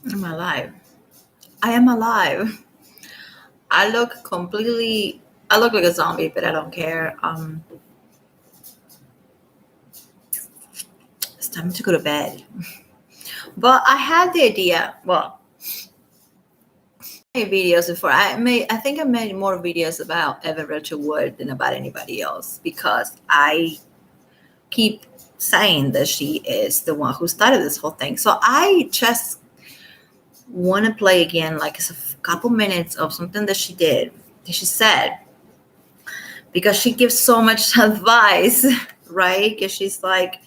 I'm alive. I am alive. I look like a zombie, but I don't care. It's time to go to bed. But I had the idea. Well, I made videos before. I think I made more videos about Evan Rachel Wood than about anybody else because I keep saying that she is the one who started this whole thing. So I just want to play again, like it's a couple minutes of something that she did, that she said, because she gives so much advice, right? Because she's like,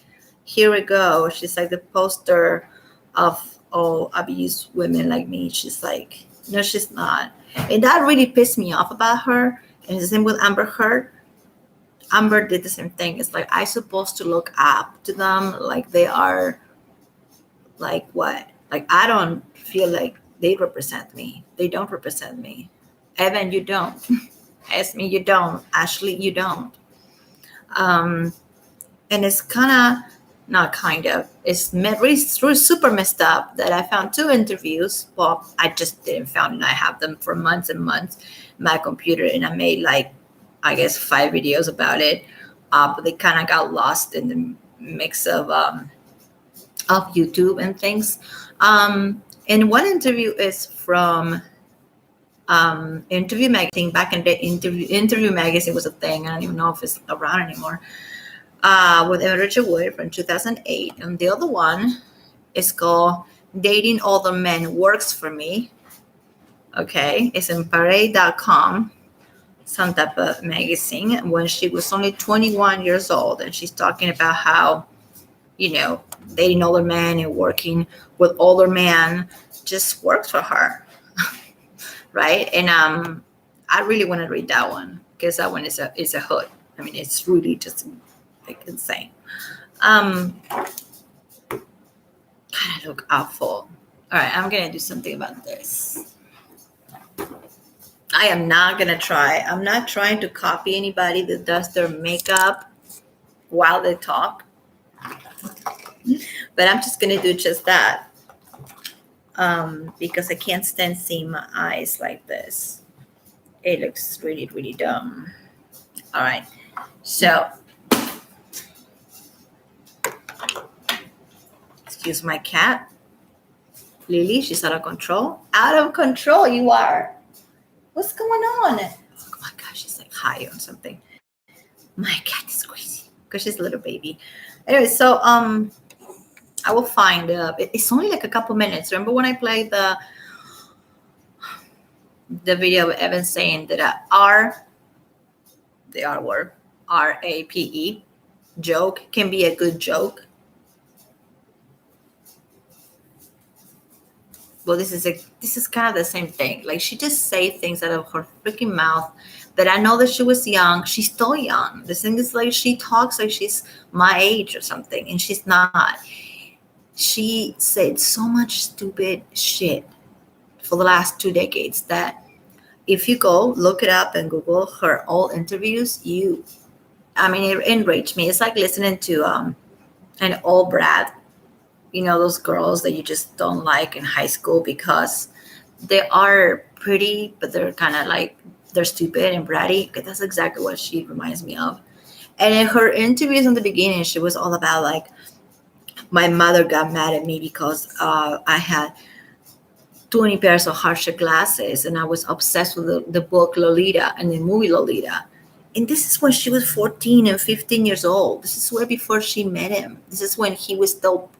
here we go. She's like the poster of all abused women like me. She's like, no, she's not. And that really pissed me off about her. And it's the same with Amber Heard. Amber did the same thing. It's like I supposed to look up to them like they are like what? Like I don't feel like they represent me. They don't represent me. Evan, you don't. Esme, you don't. Ashley, you don't. Um, and it's kind of not kind of. It's really super messed up that I found two interviews. Well, I just didn't found, and I have them for months and months in my computer, and I made like I guess 5 videos about it. But they kind of got lost in the mix of YouTube and things. And one interview is from Interview Magazine. Back in the Interview Magazine was a thing. I don't even know if it's around anymore. With Richard Wood from 2008, and the other one is called "Dating Older Men Works for Me." Okay, it's in Parade.com, some type of magazine. When she was only 21 years old, and she's talking about how dating older men and working with older men just works for her, right? And I really want to read that one because that one is a hood. I mean, it's really just like insane. God, I look awful. All right, I'm gonna do something about this. I am not gonna try. I'm not trying to copy anybody that does their makeup while they talk, but I'm just gonna do just that because I can't stand seeing my eyes like this. It looks really, really dumb. All right, so excuse my cat, Lily. She's out of control. Out of control, you are. What's going on? Oh my gosh, she's like high on something. My cat is crazy because she's a little baby. Anyway, so I will find it's only like a couple minutes. Remember when I played the video of Evan saying that the R word, RAPE, joke can be a good joke? Well, this is kind of the same thing. Like she just say things out of her freaking mouth that I know that she was young. She's still young. The thing is like she talks like she's my age or something, and she's not. She said so much stupid shit for the last 2 decades that if you go look it up and Google her old interviews, I mean, it enraged me. It's like listening to an old brat, those girls that you just don't like in high school because they are pretty, but they're kind of like they're stupid and bratty. Okay, that's exactly what she reminds me of. And in her interviews in the beginning, she was all about like my mother got mad at me because I had 20 pairs of Harsha glasses and I was obsessed with the book Lolita and the movie Lolita. And this is when she was 14 and 15 years old. This is way before she met him. This is when he was still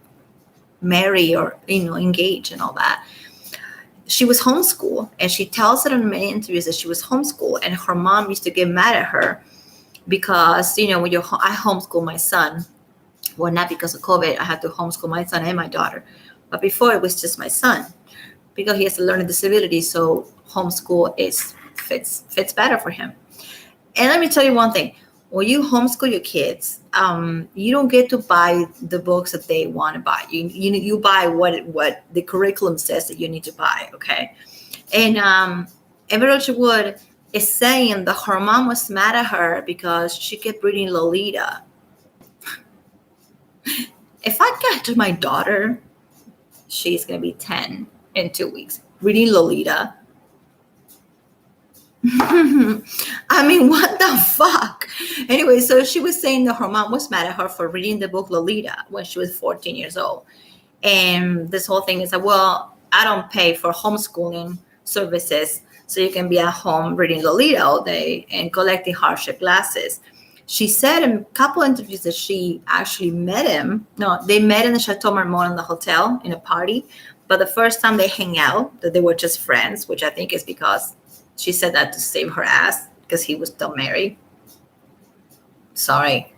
married or engaged and all that. She was homeschooled, and she tells it in many interviews that she was homeschooled, and her mom used to get mad at her because when I homeschool my son. Well, not because of COVID. I had to homeschool my son and my daughter, but before it was just my son because he has a learning disability. So homeschool fits better for him. And let me tell you one thing: when you homeschool your kids, you don't get to buy the books that they want to buy. You buy what the curriculum says that you need to buy. Okay, and Emerald Wood is saying that her mom was mad at her because she kept reading Lolita. If I get to my daughter, she's gonna be 10. in 2 weeks. Reading Lolita. I mean, what the fuck? Anyway, so she was saying that her mom was mad at her for reading the book Lolita when she was 14 years old. And this whole thing is like, well, I don't pay for homeschooling services, so you can be at home reading Lolita all day and collecting hardship glasses. She said in a couple interviews that she actually met him. No, they met in the Chateau Marmont in the hotel in a party. But the first time they hang out, that they were just friends, which I think is because she said that to save her ass because he was still married. Sorry,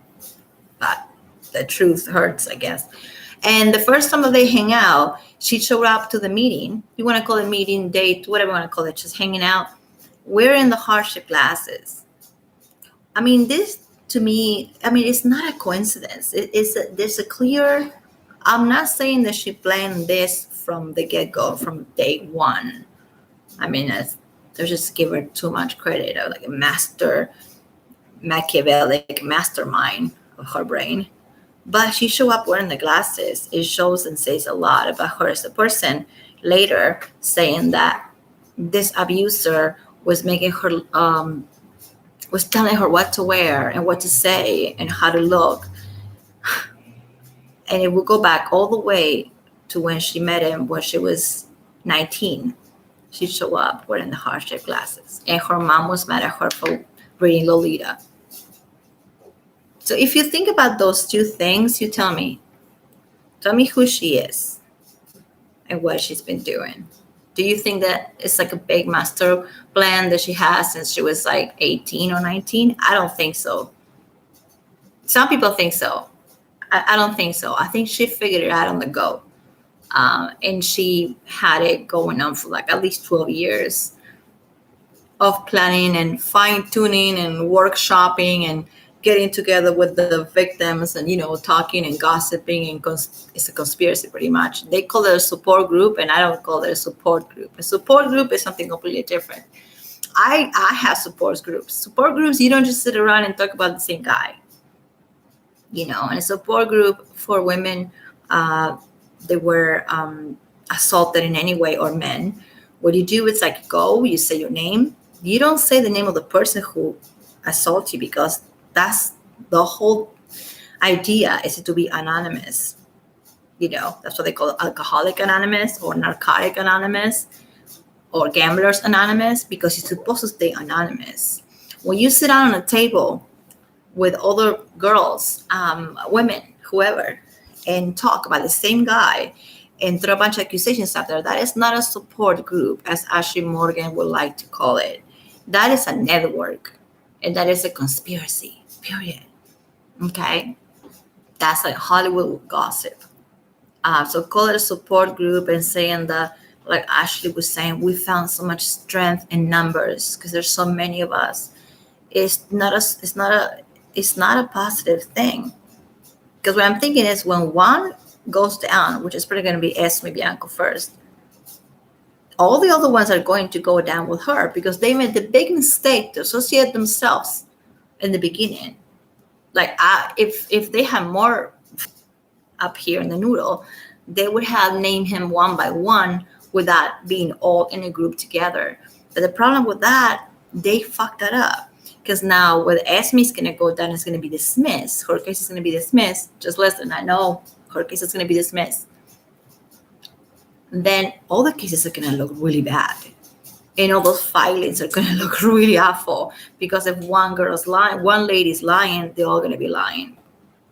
but the truth hurts, I guess. And the first time that they hang out, she showed up to the meeting. You want to call it meeting, date, whatever you want to call it, just hanging out, wearing the hardship glasses. I mean, this to me, I mean, it's not a coincidence. There's a clear, I'm not saying that she planned this from the get-go, from day one. I mean, they just give her too much credit, like a master, Machiavellic mastermind of her brain. But she showed up wearing the glasses. It shows and says a lot about her as a person. Later, saying that this abuser was making her, was telling her what to wear and what to say and how to look. And it will go back all the way to when she met him when she was 19. She showed up wearing the hardship glasses. And her mom was mad at her for reading Lolita. So if you think about those two things, you tell me who she is and what she's been doing. Do you think that it's like a big master plan that she has since she was like 18 or 19? I don't think so. Some people think so. I don't think so. I think she figured it out on the go. And she had it going on for like at least 12 years of planning and fine-tuning and workshopping and getting together with the victims and, talking and gossiping. And it's a conspiracy pretty much. They call it a support group, and I don't call it a support group. A support group is something completely different. I have support groups. Support groups, you don't just sit around and talk about the same guy. And a support group for women, they were assaulted in any way, or men. What you do is like you say your name. You don't say the name of the person who assaults you, because that's the whole idea, is to be anonymous. That's what they call Alcoholic Anonymous or Narcotic Anonymous or Gamblers Anonymous, because you're supposed to stay anonymous. When you sit down on a table with other girls, women, whoever, and talk about the same guy and throw a bunch of accusations out there, that is not a support group, as Ashley Morgan would like to call it. That is a network, and that is a conspiracy, period. Okay? That's like Hollywood gossip. So call it a support group, and saying that, like Ashley was saying, we found so much strength in numbers because there's so many of us. It's not a positive thing. Because what I'm thinking is, when one goes down, which is probably going to be Esme Bianco first, all the other ones are going to go down with her, because they made the big mistake to associate themselves in the beginning. Like, if they had more up here in the noodle, they would have named him one by one without being all in a group together. But the problem with that, they fucked that up. Because now, when Esme is going to go down, it's going to be dismissed. Her case is going to be dismissed. Just listen, I know her case is going to be dismissed. Then all the cases are going to look really bad. And all those filings are going to look really awful. Because if one girl's lying, one lady's lying, they're all going to be lying.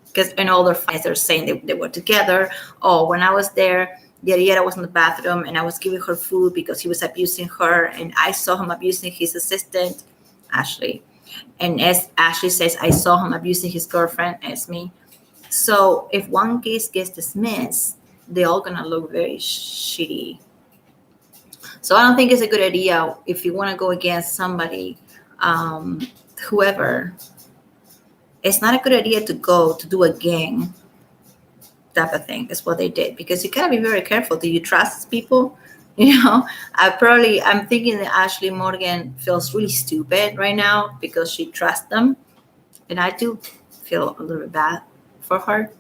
Because in all their filings, they're saying they were together. Oh, when I was there, I was in the bathroom and I was giving her food because he was abusing her. And I saw him abusing his assistant, Ashley. And as Ashley says, I saw him abusing his girlfriend, Esme. So if one case gets dismissed, they're all going to look very shitty. So I don't think it's a good idea if you want to go against somebody, whoever. It's not a good idea to go to do a gang type of thing. Is what they did, because you gotta be very careful. Do you trust people? I'm thinking that Ashley Morgan feels really stupid right now because she trusts them, and I do feel a little bit bad for her.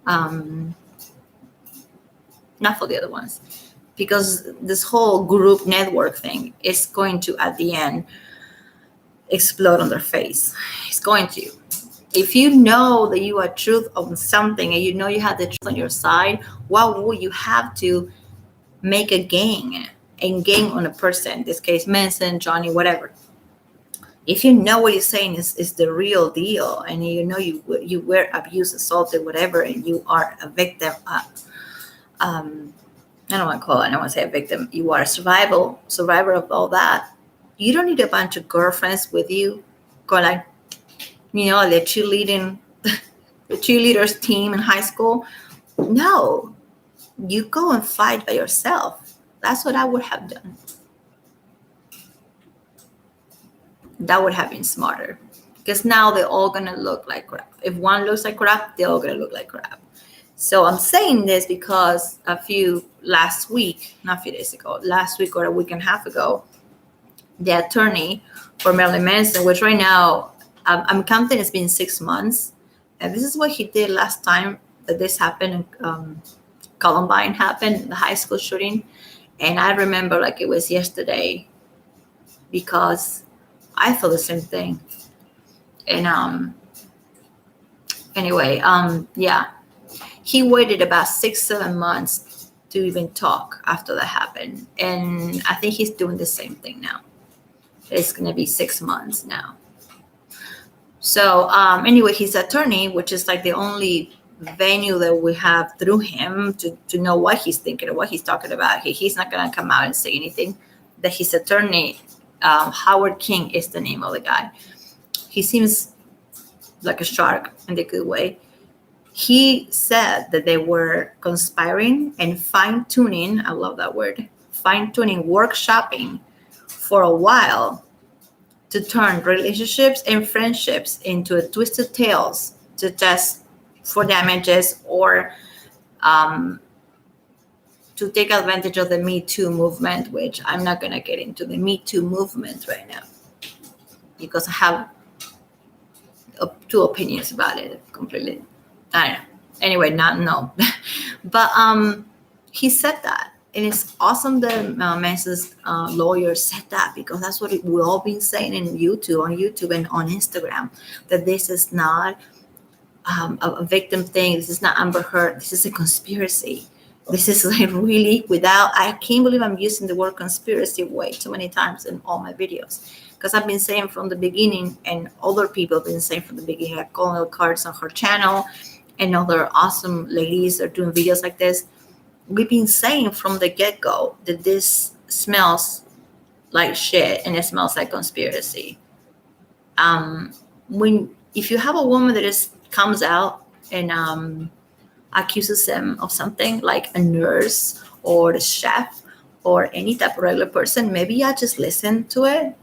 Not for the other ones. because this whole group network thing is going to, at the end, explode on their face. It's going to. If you know that you are truth on something and you know you have the truth on your side, why would you have to make a gang and gang on a person? In this case, Manson, Johnny, whatever. If you know what you're saying is the real deal, and you know you were abused, assaulted, whatever, and you are a victim, I don't want to call it, I don't want to say a victim, you are a survivor of all that. You don't need a bunch of girlfriends with you, go like, the cheerleaders team in high school. No, you go and fight by yourself. That's what I would have done. That would have been smarter, because now they're all gonna look like crap. If one looks like crap, they're all gonna look like crap. So I'm saying this because last week or a week and a half ago, the attorney for Marilyn Manson, which right now I'm counting it's been 6 months, and this is what he did last time that this happened. Columbine happened, the high school shooting, and I remember like it was yesterday, because I thought the same thing. And anyway, yeah, he waited about 6-7 months to even talk after that happened, and I think he's doing the same thing now. It's going to be 6 months now. So anyway, his attorney, which is like the only venue that we have through him to know what he's thinking or what he's talking about, he's not going to come out and say anything. That his attorney, Howard King is the name of the guy. He seems like a shark in the good way. He said that they were conspiring and fine-tuning, I love that word, fine-tuning, workshopping for a while to turn relationships and friendships into a twisted tales to test for damages or to take advantage of the Me Too movement, which I'm not going to get into the Me Too movement right now because I have two opinions about it completely. I don't know. Anyway, no. But he said that. And it's awesome that Manson's lawyer said that, because that's what we've all been saying on YouTube and on Instagram, that this is not a victim thing. This is not Amber Heard. This is a conspiracy. This is like really I can't believe I'm using the word conspiracy way too many times in all my videos, because I've been saying from the beginning, and other people have been saying from the beginning, like Colonel Cards on her channel and other awesome ladies are doing videos like this. We've been saying from the get-go that this smells like shit and it smells like conspiracy. If you have a woman that comes out and accuses them of something, like a nurse or the chef or any type of regular person, maybe I just listen to it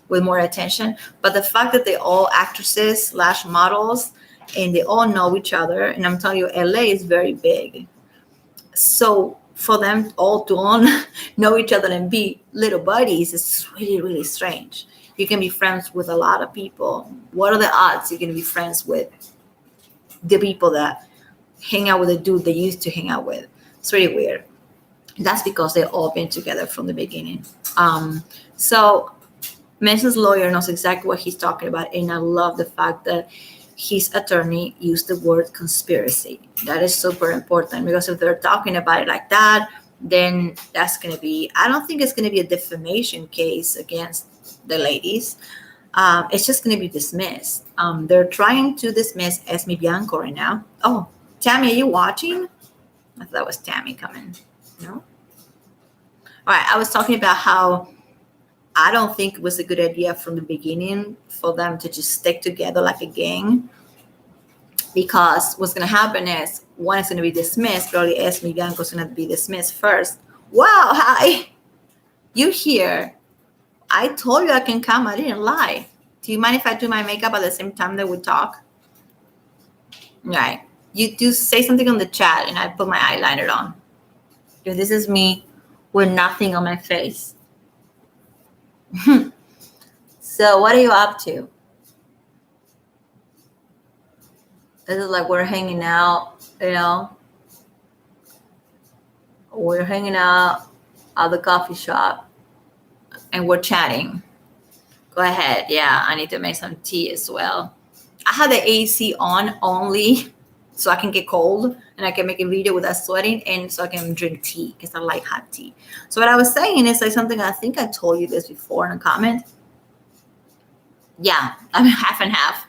with more attention. But the fact that they're all actresses / models and they all know each other, and I'm telling you, LA is very big. So for them all to all know each other and be little buddies is really, really strange. You can be friends with a lot of people. What are the odds you're going to be friends with the people that hang out with the dude they used to hang out with? It's really weird. That's because they've all been together from the beginning. So Manson's lawyer knows exactly what he's talking about, and I love the fact that his attorney used the word conspiracy. That is super important, because if they're talking about it like that, then that's going to be, I don't think it's going to be a defamation case against the ladies. It's just going to be dismissed. They're trying to dismiss Esme Bianco right now. Oh, Tammy, are you watching? I thought that was Tammy coming. No? All right, I was talking about how I don't think it was a good idea from the beginning for them to just stick together like a gang, because what's going to happen is one is going to be dismissed. Probably Esme Bianco is going to be dismissed first. Wow, hi, you here? I told you I can come. I didn't lie. Do you mind if I do my makeup at the same time that we talk? Right. You do say something on the chat and I put my eyeliner on. Because this is me with nothing on my face. So what are you up to? This is like we're hanging out, We're hanging out at the coffee shop and we're chatting. Go ahead. Yeah, I need to make some tea as well. I have the AC on only so I can get cold and I can make a video without sweating, and so I can drink tea because I like hot tea. So what I was saying is like something, I think I told you this before in a comment. Yeah, I'm half and half.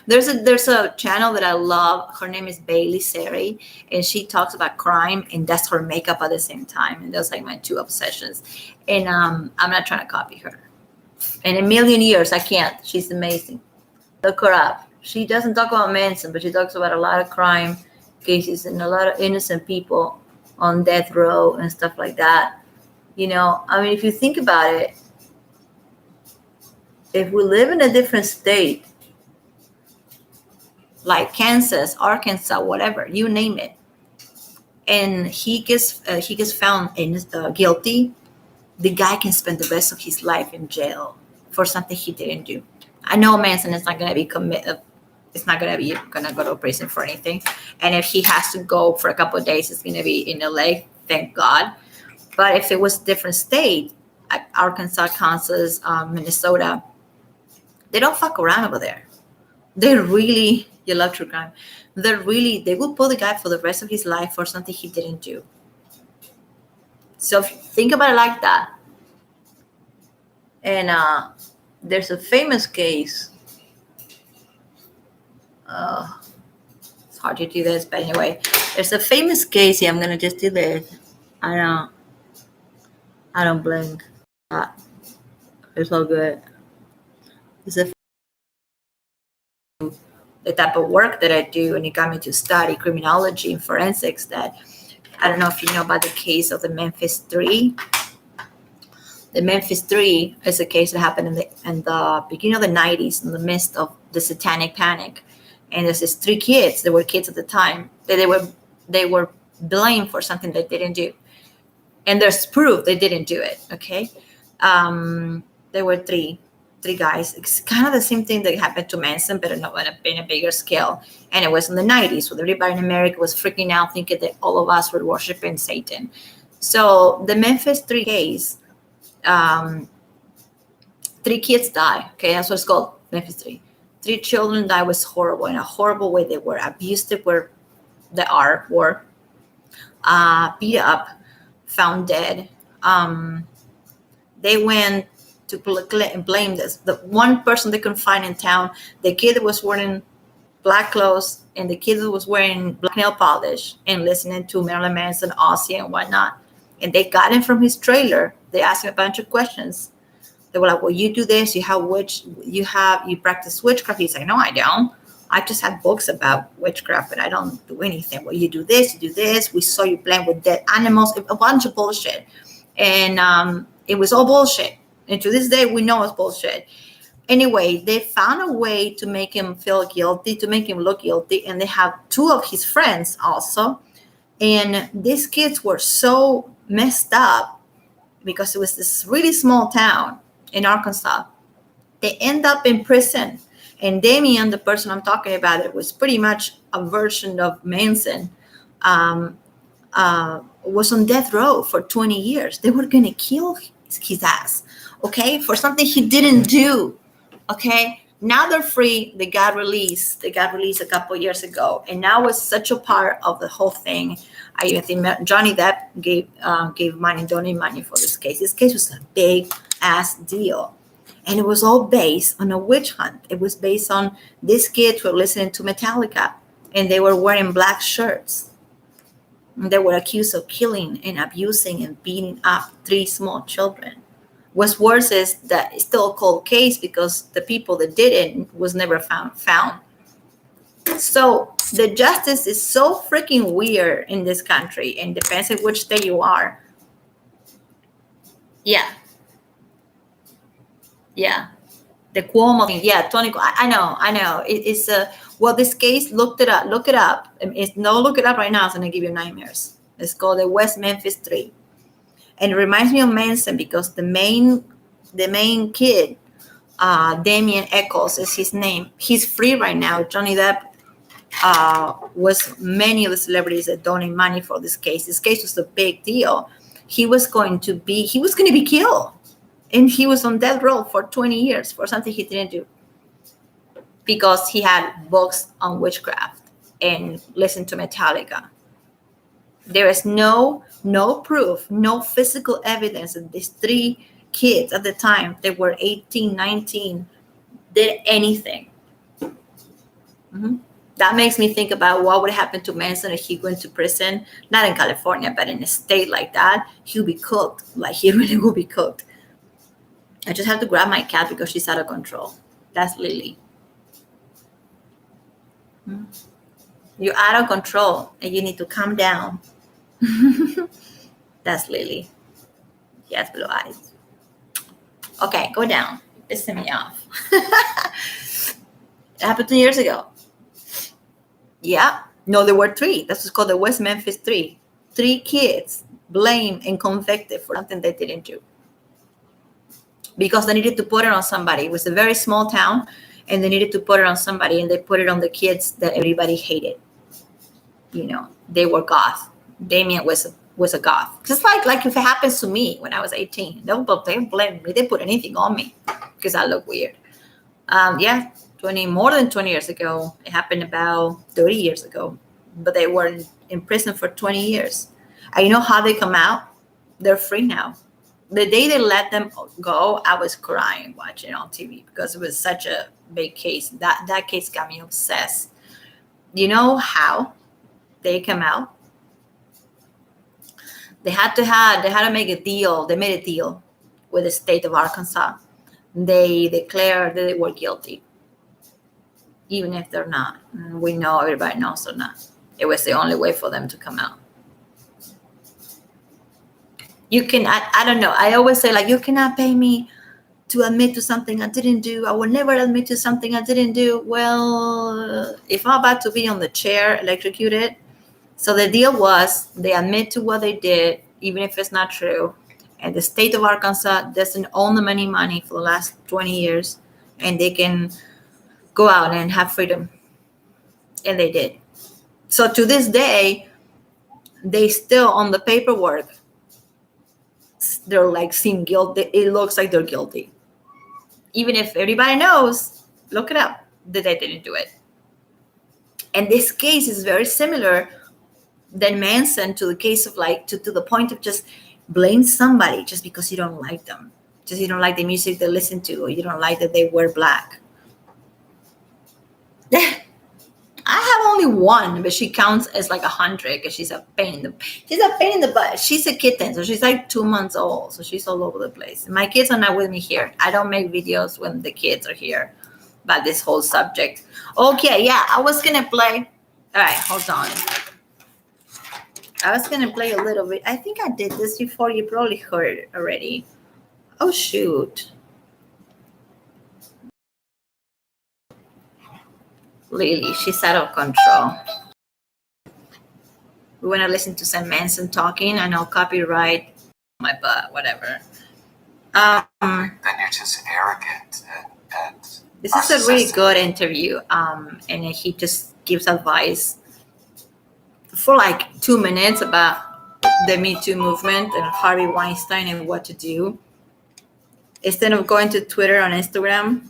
There's a channel that I love. Her name is Bailey Sari, and she talks about crime, and that's her makeup at the same time. And those like my two obsessions. And I'm not trying to copy her. In a million years, I can't. She's amazing. Look her up. She doesn't talk about Manson, but she talks about a lot of crime cases and a lot of innocent people on death row and stuff like that. You know, I mean, if you think about it, if we live in a different state, like Kansas, Arkansas, whatever, you name it, and he gets found guilty, the guy can spend the rest of his life in jail for something he didn't do. I know Manson is not going to be committed. It's not going to go to prison for anything. And if he has to go for a couple of days, it's going to be in LA. Thank God. But if it was a different state, like Arkansas, Kansas, Minnesota, they don't fuck around over there. They're really, you love true crime. They will pull the guy for the rest of his life for something he didn't do. So if you think about it like that. And there's a famous case. It's hard to do this, but anyway, there's a famous case. Yeah, I'm gonna just do this. I don't blink. It's all good. It's the type of work that I do, and it got me to study criminology and forensics. That I don't know if you know about the case of the Memphis 3. The Memphis 3 is a case that happened in the beginning of the 90s, in the midst of the satanic panic. And there's these 3 kids, they were kids at the time, that they were blamed for something they didn't do. And there's proof they didn't do it, okay? There were three guys. It's kind of the same thing that happened to Manson, but in a bigger scale. And it was in the 90s, when everybody in America was freaking out, thinking that all of us were worshiping Satan. So the Memphis 3 case, 3 kids die. Okay, that's what it's called, Memphis 3. 3 children died. Was horrible, in a horrible way. They were abused. Were beat up, found dead. They went to blame this. The one person they couldn't find in town, the kid that was wearing black clothes, and the kid that was wearing black nail polish and listening to Marilyn Manson, Ozzy, and whatnot. And they got him from his trailer. They asked him a bunch of questions. They were like, well, you do this, you practice witchcraft. He's like, no, I don't. I just have books about witchcraft, but I don't do anything. Well, you do this. We saw you playing with dead animals, a bunch of bullshit. And it was all bullshit. And to this day, we know it's bullshit. Anyway, they found a way to make him feel guilty, to make him look guilty. And they have 2 of his friends also. And these kids were so messed up because it was this really small town in Arkansas. They end up in prison. And Damien, the person I'm talking about, it was pretty much a version of Manson, was on death row for 20 years. They were going to kill his ass, okay, for something he didn't do, okay? Now they're free. They got released. A couple of years ago. And now it's such a part of the whole thing. I think Johnny Depp gave money, donated money for this case. This case was a big ass deal. And it was all based on a witch hunt. It was based on these kids were listening to Metallica, and they were wearing black shirts. And they were accused of killing and abusing and beating up 3 small children. What's worse is that it's still a cold case because the people that did it was never found. So the justice is so freaking weird in this country, and depends on which state you are. Yeah. The Cuomo thing. Yeah, Tony. I know. It's well, this case. Look it up. Look it up right now. It's gonna give you nightmares. It's called the West Memphis 3, and it reminds me of Manson because the main kid, Damien Echols is his name. He's free right now. Johnny Depp was many of the celebrities that donated money for this case. This case was a big deal. he was going to be killed, and he was on death row for 20 years for something he didn't do, because he had books on witchcraft and listened to Metallica. There is no proof, no physical evidence that these three kids at the time, they were 18, 19, did anything. Mm-hmm. That makes me think about what would happen to Manson if he went to prison, not in California, but in a state like that. He'll be cooked. Like, he really will be cooked. I just have to grab my cat because she's out of control. That's Lily. Mm-hmm. You're out of control and you need to calm down. That's Lily. She has blue eyes. Okay, go down. You're pissing me off. It happened 2 years ago. Yeah. No, there were three. That's what's called the West Memphis Three. 3 kids blamed and convicted for something they didn't do, because they needed to put it on somebody. It was a very small town, and they needed to put it on somebody, and they put it on the kids that everybody hated. You know, they were goth. Damien was a goth. Just like if it happens to me when I was 18, they blame me. They put anything on me because I look weird. Yeah, more than 20 years ago. It happened about 30 years ago, but they were in prison for 20 years. And you know how they come out? They're free now. The day they let them go, I was crying watching on TV because it was such a big case. That case got me obsessed. You know how they come out? They had to make a deal. They made a deal with the state of Arkansas. They declared that they were guilty, even if they're not. We know, everybody knows they're not. It was the only way for them to come out. You can, I don't know. I always say, like, you cannot pay me to admit to something I didn't do. I will never admit to something I didn't do. Well, if I'm about to be on the chair, electrocuted. So the deal was they admit to what they did, even if it's not true. And the state of Arkansas doesn't own them any money for the last 20 years. And they can go out and have freedom. And they did. So to this day, they still, on the paperwork, they're like seem guilty. It looks like they're guilty. Even if everybody knows, look it up, that they didn't do it. And this case is very similar than Manson, to the case of like, to the point of just blame somebody just because you don't like them. Just you don't like the music they listen to, or you don't like that they wear black. I have only one, but she counts as like 100 because she's a pain in the butt. She's a kitten, so she's like 2 months old, so she's all over the place. My kids are not with me here. I don't make videos when the kids are here about this whole subject. Okay, yeah, I was gonna play. All right, hold on. I was gonna play a little bit. I think I did this before. You probably heard it already. Oh shoot. Lily, she's out of control. We want to listen to some Manson talking. I know copyright my butt, whatever. Then you're just arrogant and this is a really good interview. And he just gives advice for like 2 minutes about the Me Too movement and Harvey Weinstein and what to do. Instead of going to Twitter and Instagram.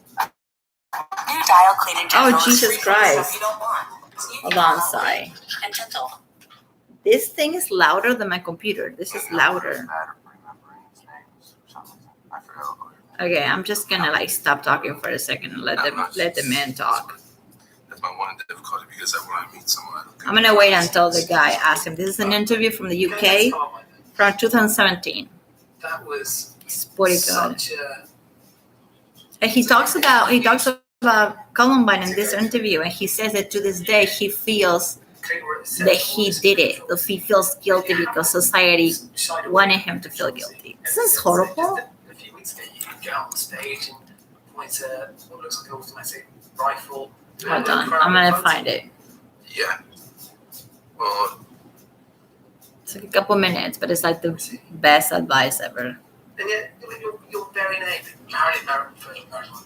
New dial cleaning Oh, Jesus Christ. Hold on, sorry. And gentle. This thing is louder than my computer. This is louder. Okay, I'm just gonna like stop talking for a second and let the man talk. That's my one difficulty, because I want to meet someone. I'm gonna wait until the guy asks him. This is an interview from the UK from 2017. That was It's pretty good. such a And he talks about Columbine in this interview, and he says that to this day he feels that he did it. That he feels guilty because society wanted him to feel guilty. This is horrible. A few weeks ago, you could get on stage and point at what looks like an automatic rifle. Hold on, I'm gonna find it. Yeah. Well, It's like a couple minutes, but it's like the best advice ever. And yet, your very name, Harry Barrett for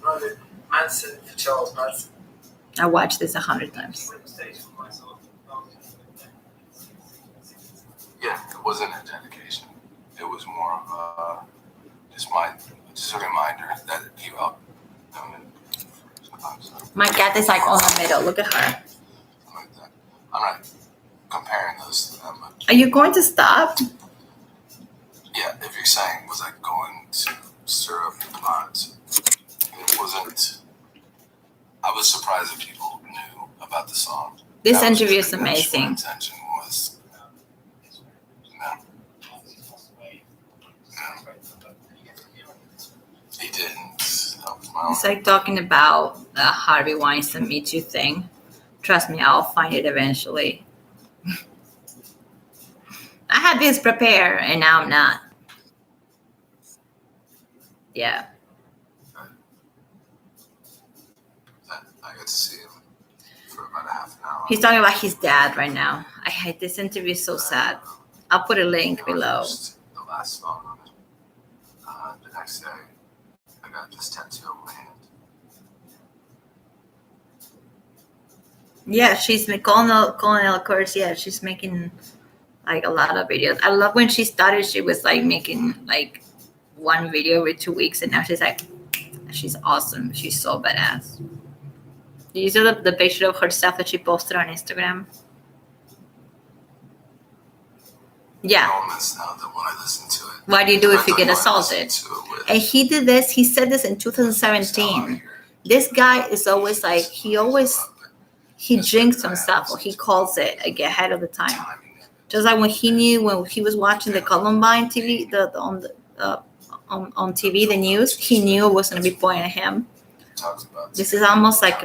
Road, Manson for Charles Manson. I watched this 100 times. yeah, it wasn't a dedication. It it was more of just a reminder that you out. My cat is like on the middle. Look at her. Like that. I'm not comparing those to them, but Are you going to stop? yeah, if you're saying was I going to stir up the pot, it wasn't. I was surprised that people knew about the song. This That was interview is pretty much my amazing. intention was, he didn't. That was my It's own. like talking about the Harvey Weinstein Me Too thing. Trust me, I'll find it eventually. I had this prepared and now I'm not. Yeah. I got to see him for about a half an hour. He's talking about his dad right now. I hate this interview, is so sad. I'll put a link below. The last song on it. The next day, I got this tattoo on my hand. Yeah, she's Colonel Curse. Yeah, she's making like a lot of videos. I love when she started. She was like making like one video every 2 weeks, and now she's awesome. She's so badass. Did you see the picture of herself that she posted on Instagram? Yeah. Moments now that when I listen to it. What do you do if you get I thought assaulted? I listened to it with- And he did this. He said this in 2017. This guy is always like he jinxed himself, or he calls it like ahead of the time. Just like when he was watching the Columbine TV, on TV, the news, he knew it was going to be pointed at him. This is almost like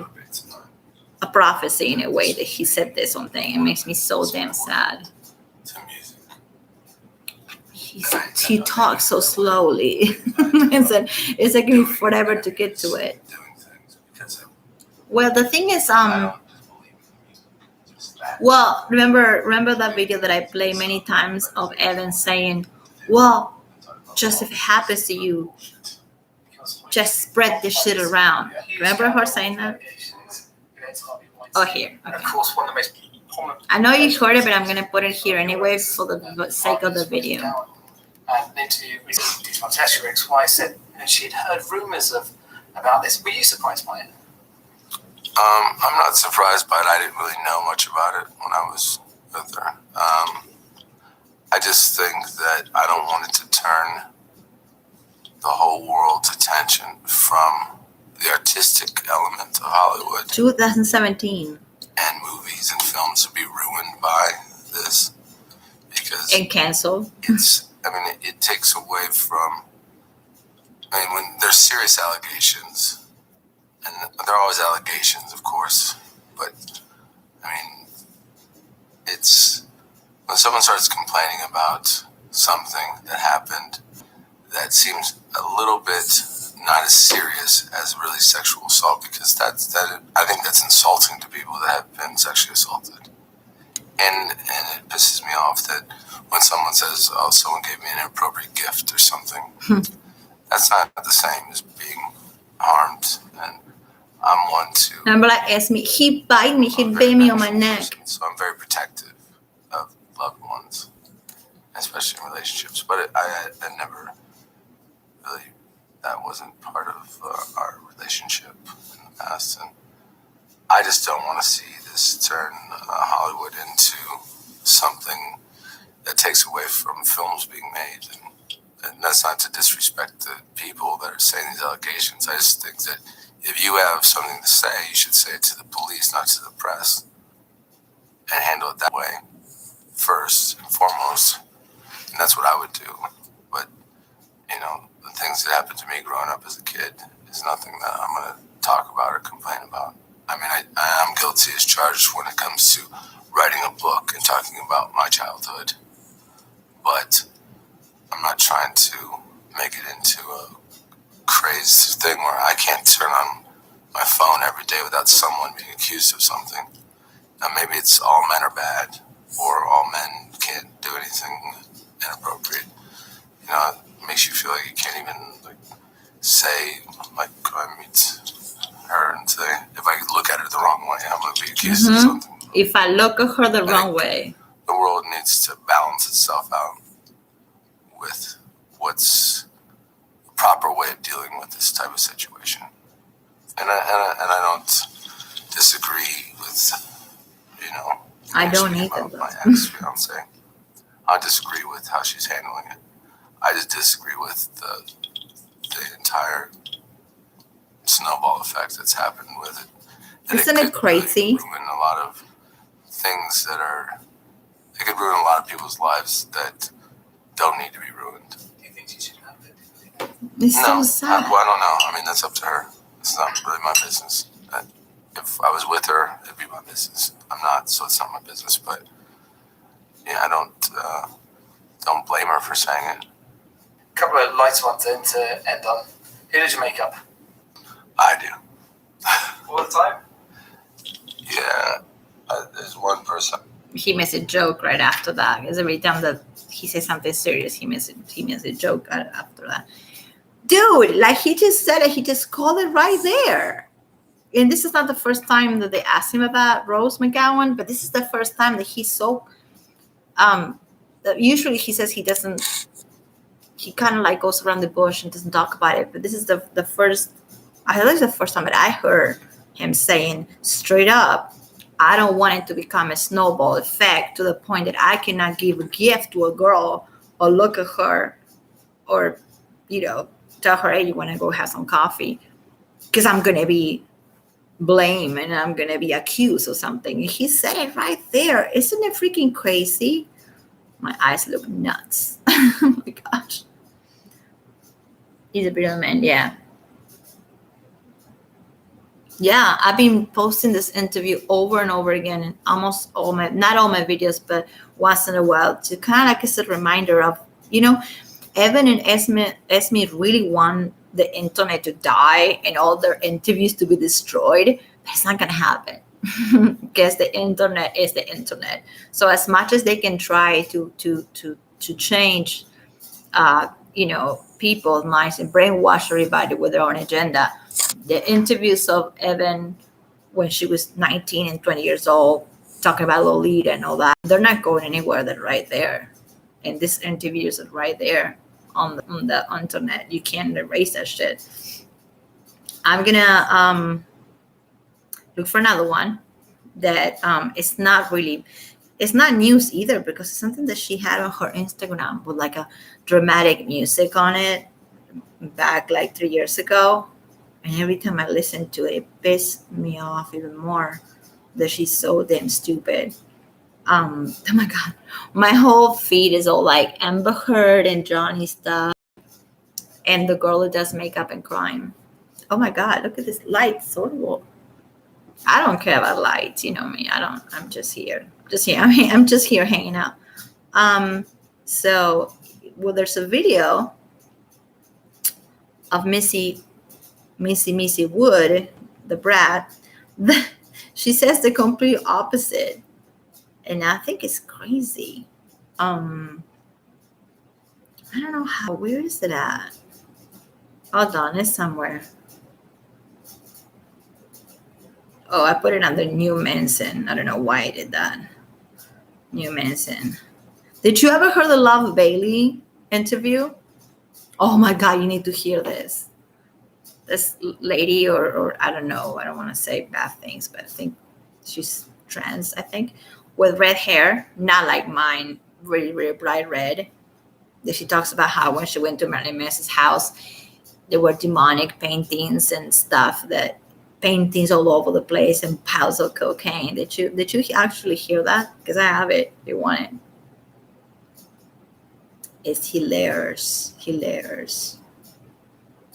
a prophecy in a way that he said this one thing. It makes me so damn sad. He talks so slowly. It's taking me forever to get to it. Well, the thing is, well, remember that video that I play many times of Evan saying, well, just if it happens to you, just spread this shit around. Remember her saying that? Oh, here. And of Okay. course, one of the most common. I know you heard it, but I'm going to put it here anyway for the sake of the video. An interview recently from Tasha XY said she had heard rumours about this. Were you surprised by it? I'm not surprised by it. I didn't really know much about it when I was with her. I just think that I don't want it to turn the whole world's attention from the artistic element of Hollywood 2017. and movies and films to be ruined by this, because And canceled. it takes away from, when there's serious allegations, and there are always allegations, of course, but it's when someone starts complaining about something that happened that seems a little bit not as serious as really sexual assault, because I think that's insulting to people that have been sexually assaulted, and it pisses me off that when someone says, "Oh, someone gave me an inappropriate gift" or something, that's not the same as being harmed, and I'm one to. Remember, like, asked me, he bite me, he bit me on my neck. So I'm very protective of loved ones, especially in relationships. But I never really, that wasn't part of our relationship in the past. And I just don't want to see this turn Hollywood into something that takes away from films being made. And that's not to disrespect the people that are saying these allegations. I just think that if you have something to say, you should say it to the police, not to the press, and handle it that way first and foremost. And that's what I would do. But, the things that happened to me growing up as a kid is nothing that I'm going to talk about or complain about. I'm guilty as charged when it comes to writing a book and talking about my childhood. But I'm not trying to make it into a crazy thing where I can't turn on my phone every day without someone being accused of something. Now, maybe it's all men are bad, or all men can't do anything inappropriate. It makes you feel like you can't even say, I meet her and say, if I look at her the wrong way, I'm going to be accused of something. If I look at her the wrong way. The world needs to balance itself out with what's the proper way of dealing with this type of situation. And I don't disagree with, you know, I don't speaking either. about my ex-fiance. I disagree with how she's handling it. I just disagree with the entire snowball effect that's happened with it. Isn't it crazy? Really ruin a lot of things it could ruin a lot of people's lives that don't need to be ruined. Do you think she should have it? It's No, so sad. I don't know. I mean, that's up to her. It's not really my business. If I was with her, it'd be my business. I'm not, so it's not my business. But yeah, I don't blame her for saying it. A couple of lighter ones then to end on. Who did you make up? I do. All the time? Yeah, there's one person. He makes a joke right after that. Because every time that he says something serious, he makes a joke after that. Dude, like he just said it. He just called it right there. And this is not the first time that they asked him about Rose McGowan, but this is the first time that he's so. Usually he says he doesn't. He kind of like goes around the bush and doesn't talk about it. But this is the first. I think it's the first time that I heard him saying straight up, I don't want it to become a snowball effect to the point that I cannot give a gift to a girl or look at her or, tell her, hey, you want to go have some coffee? Because I'm going to be blamed and I'm going to be accused or something. And he said it right there. Isn't it freaking crazy? My eyes look nuts. Oh my gosh. He's a brilliant man, yeah. Yeah, I've been posting this interview over and over again in almost not all my videos, but once in a while to kind of like as a reminder of, Evan and Esme really want the internet to die and all their interviews to be destroyed. But it's not going to happen because the internet is the internet. So as much as they can try to change, people's minds and brainwash everybody with their own agenda, the interviews of Evan when she was 19 and 20 years old, talking about Lolita and all that, they're not going anywhere. They're right there. And this interviews are right there on the internet. You can't erase that shit. I'm going to look for another one that it's not news either, because it's something that she had on her Instagram with like a dramatic music on it back like 3 years ago. And every time I listen to it, it pisses me off even more that she's so damn stupid. Oh my God. My whole feed is all like Amber Heard and Johnny stuff. And the girl who does makeup and crime. Oh my God, look at this light. So horrible. I don't care about lights, you know me. I'm just here. I'm just here hanging out. So there's a video of Missy Wood, the brat. She says the complete opposite. And I think it's crazy. I don't know how. Where is it at? Hold on, it's somewhere. Oh, I put it under New Manson. I don't know why I did that. New Manson. Did you ever hear the Love Bailey interview? Oh my God, you need to hear this. This lady, or I don't know. I don't want to say bad things, but I think she's trans, I think, with red hair, not like mine, really, really bright red. That she talks about how when she went to Marilyn Manson's house, there were demonic paintings and stuff, paintings all over the place and piles of cocaine. Did you actually hear that? Because I have it. If you want it. It's hilarious.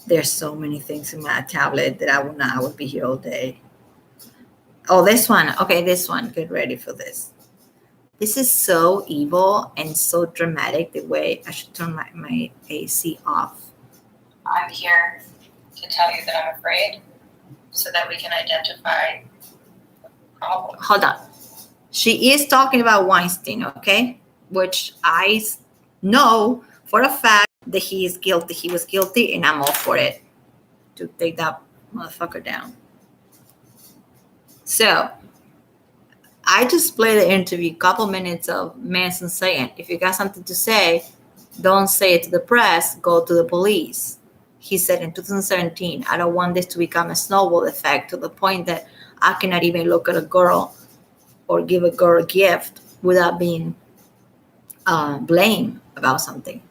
There's so many things in my tablet that I would be here all day. Oh, this one. Okay, this one. Get ready for this. This is so evil and so dramatic. The way I should turn my AC off. I'm here to tell you that I'm afraid so that we can identify the problem. Hold on. She is talking about Weinstein, okay? Which I know for a fact that he is guilty. He was guilty, and I'm all for it to take that motherfucker down. So I just played the interview, couple minutes of Manson saying, if you got something to say, Don't say it to the press, go to the police. He said in 2017, I don't want this to become a snowball effect to the point that I cannot even look at a girl or give a girl a gift without being blamed about something.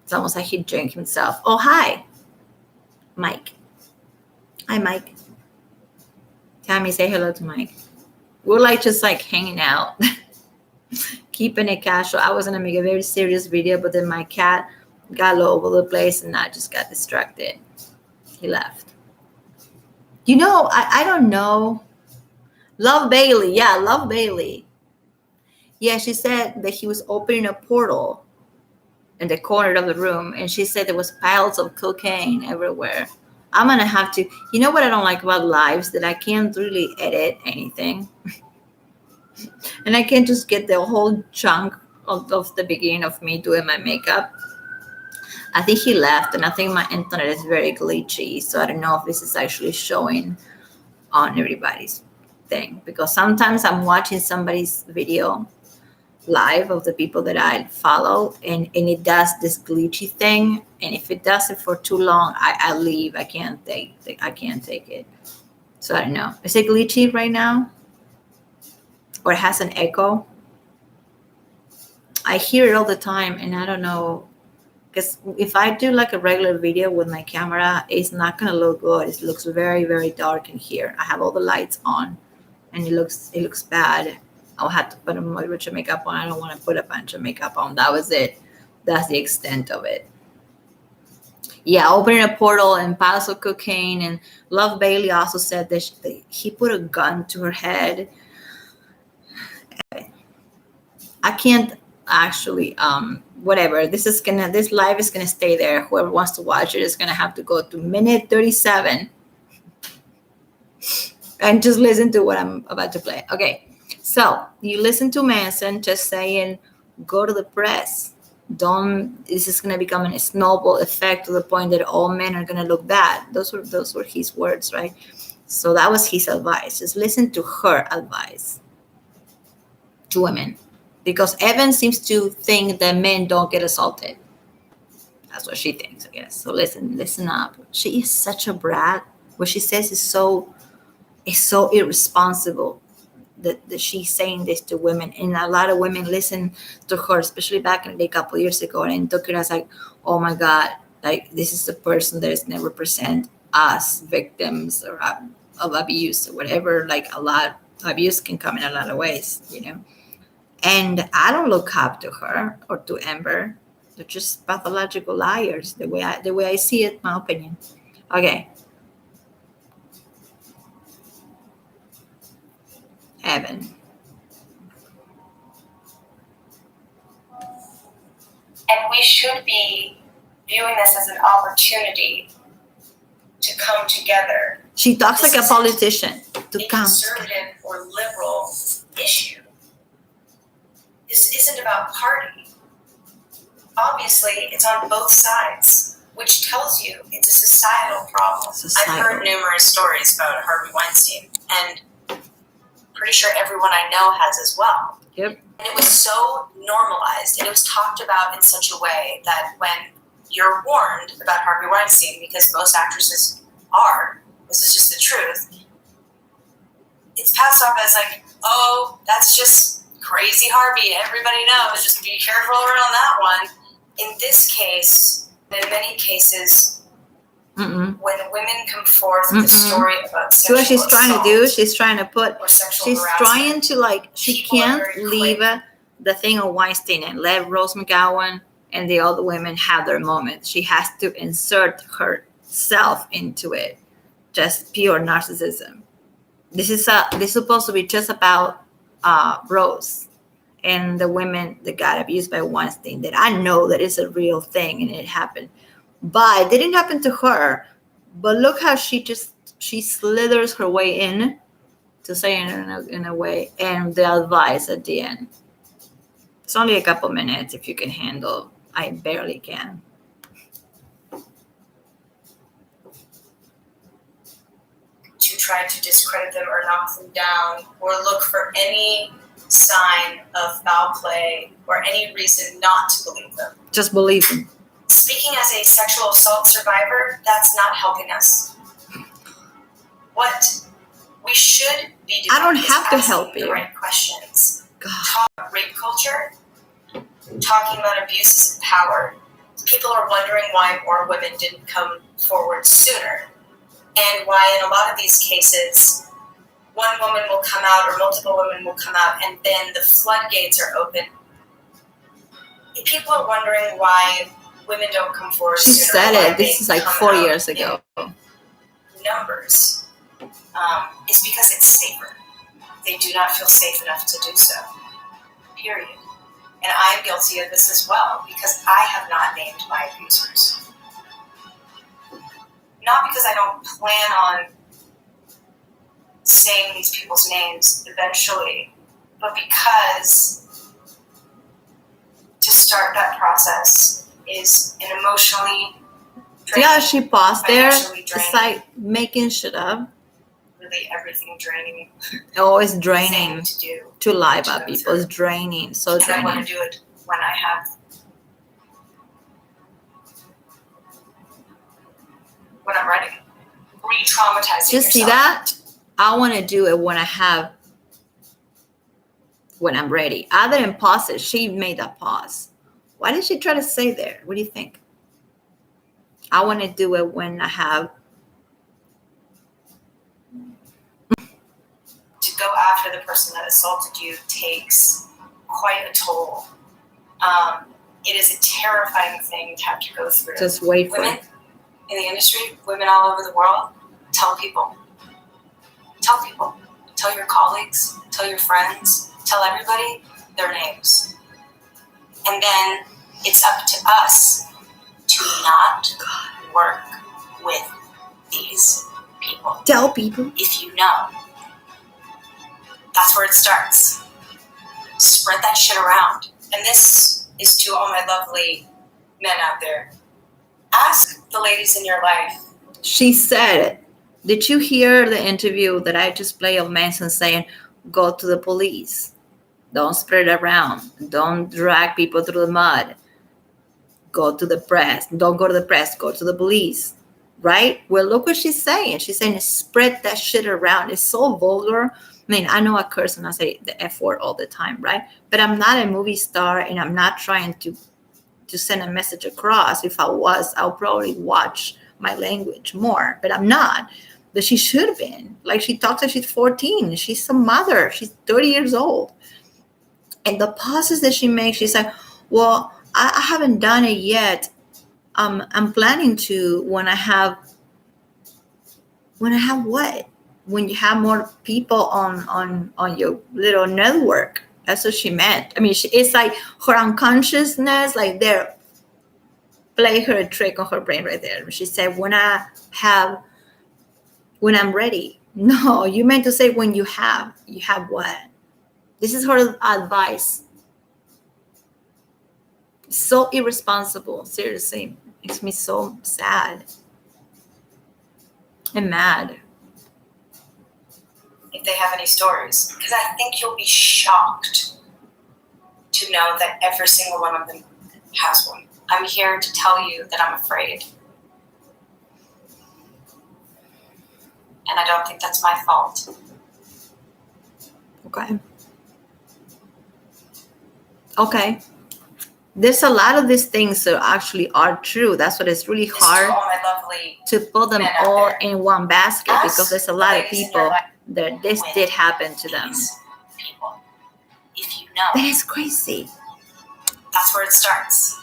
It's almost like he drank himself. Oh, hi, Mike. Hi, Mike. Tammy, say hello to Mike. We're like just like hanging out, keeping it casual. I was gonna make a very serious video, but then my cat got all over the place and I just got distracted. He left. I don't know. Love Bailey. Yeah, Love Bailey. Yeah, she said that he was opening a portal in the corner of the room, and she said there was piles of cocaine everywhere. I'm gonna have to. You know what I don't like about lives, that I can't really edit anything, and I can't just get the whole chunk of the beginning of me doing my makeup. I think he left, and I think my internet is very glitchy, so I don't know if this is actually showing on everybody's thing, because sometimes I'm watching somebody's video live of the people that I follow, and it does this glitchy thing, and if it does it for too long, I leave. I can't take it. So I don't know. Is it glitchy right now, or it has an echo? I hear it all the time, and I don't know, because if I do like a regular video with my camera, it's not gonna look good. It looks very, very dark in here. I have all the lights on, and it looks bad. I'll have to put a bunch of makeup on. I don't want to put a bunch of makeup on. That was it. That's the extent of it. Yeah, opening a portal and piles of cocaine. And Love Bailey also said that he put a gun to her head. I can't actually whatever. This live is gonna stay there. Whoever wants to watch it is gonna have to go to minute 37 and just listen to what I'm about to play. Okay. So you listen to Manson just saying, go to the press. This is going to become a snowball effect to the point that all men are going to look bad. Those were his words, right? So that was his advice. Just listen to her advice to women. Because Evan seems to think that men don't get assaulted. That's what she thinks, I guess. So listen up. She is such a brat. What she says is so irresponsible. That she's saying this to women, and a lot of women listen to her, especially back in the day, a couple of years ago, and took it as like, oh my god, like this is the person that is never present us victims or of abuse or whatever. Like a lot abuse can come in a lot of ways, and I don't look up to her or to Amber. They're just pathological liars, the way I see it, my opinion. Okay. Evan. And we should be viewing this as an opportunity to come together. She talks like a politician. To a come. Conservative or liberal issue. This isn't about party. Obviously, it's on both sides, which tells you it's a societal problem. I've heard numerous stories about Harvey Weinstein, and pretty sure everyone I know has as well. Yep. And it was so normalized, and it was talked about in such a way that when you're warned about Harvey Weinstein, because most actresses are, this is just the truth, it's passed off as like, oh, that's just crazy Harvey, everybody knows, just be careful around that one. In this case, in many cases, when women come forth with a story about See sexual what she's trying to do? assault She's trying to put, or sexual she's harassment, trying to like, she people are can't very leave quick. the thing of Weinstein and let Rose McGowan and the other women have their moment. She has to insert herself into it. Just pure narcissism. This is supposed to be just about Rose and the women that got abused by Weinstein, that I know that is a real thing and it happened. But it didn't happen to her. But look how she slithers her way in to say it in a way, and the advice at the end. It's only a couple minutes if you can handle. I barely can. To try to discredit them or knock them down or look for any sign of foul play or any reason not to believe them. Just believe him. Speaking as a sexual assault survivor, that's not helping us. What we should be doing I don't is have to asking help the you. right questions. God. Talk about rape culture, talking about abuses of power. People are wondering why more women didn't come forward sooner, and why in a lot of these cases, one woman will come out or multiple women will come out, and then the floodgates are open. People are wondering why women don't come forward She sooner. said why it. This they is like come 4 out years in ago. numbers. It's because it's safer. They do not feel safe enough to do so. Period. And I'm guilty of this as well because I have not named my abusers. Not because I don't plan on saying these people's names eventually, but because to start that process is an emotionally draining, Yeah, she paused there. financially It's draining, like making shit up. really everything draining Always thing draining to do. to lie to about go people. through. It's draining. So And I want draining. to do it when I have, when I'm ready. Re-traumatizing Just see yourself. that? I want to do it when I'm ready. I didn't pause it. She made that pause. Why did she try to say there? What do you think? I want to do it when I have. To go after the person that assaulted you takes quite a toll. It is a terrifying thing to have to go through. Just wait for Women it. in the industry, women all over the world, tell people. Tell people. Tell your colleagues. Tell your friends. Tell everybody their names. And then it's up to us to not work with these people. Tell people. If you know, that's where it starts. Spread that shit around. And this is to all my lovely men out there. Ask the ladies in your life. She said it. Did you hear the interview that I just played of Manson saying, go to the police? Don't spread it around. Don't drag people through the mud. Go to the press. Don't go to the press. Go to the police. Right? Well, look what she's saying. She's saying spread that shit around. It's so vulgar. I mean, I know I curse and I say the F word all the time, right? But I'm not a movie star and I'm not trying to send a message across. If I was, I'll probably watch my language more, but I'm not. But she should have been. Like, she talks like she's 14. She's a mother. She's 30 years old. And the pauses that she makes, she's like, well, I haven't done it yet. I'm planning to when I have what? When you have more people on your little network. That's what she meant. I mean, it's like her unconsciousness, like there, play her a trick on her brain right there. She said, when I'm ready. No, you meant to say when you have what? This is her advice. So irresponsible. Seriously, makes me so sad and mad. If they have any stories, because I think you'll be shocked to know that every single one of them has one. I'm here to tell you that I'm afraid. And I don't think that's my fault. Okay. There's a lot of these things that actually are true. That's what it's really This hard to all my lovely to put them men out all there. in one basket Ask because there's a lot of ladies in people your life that this with did happen to them. these people. If you know, That is crazy. that's where it starts.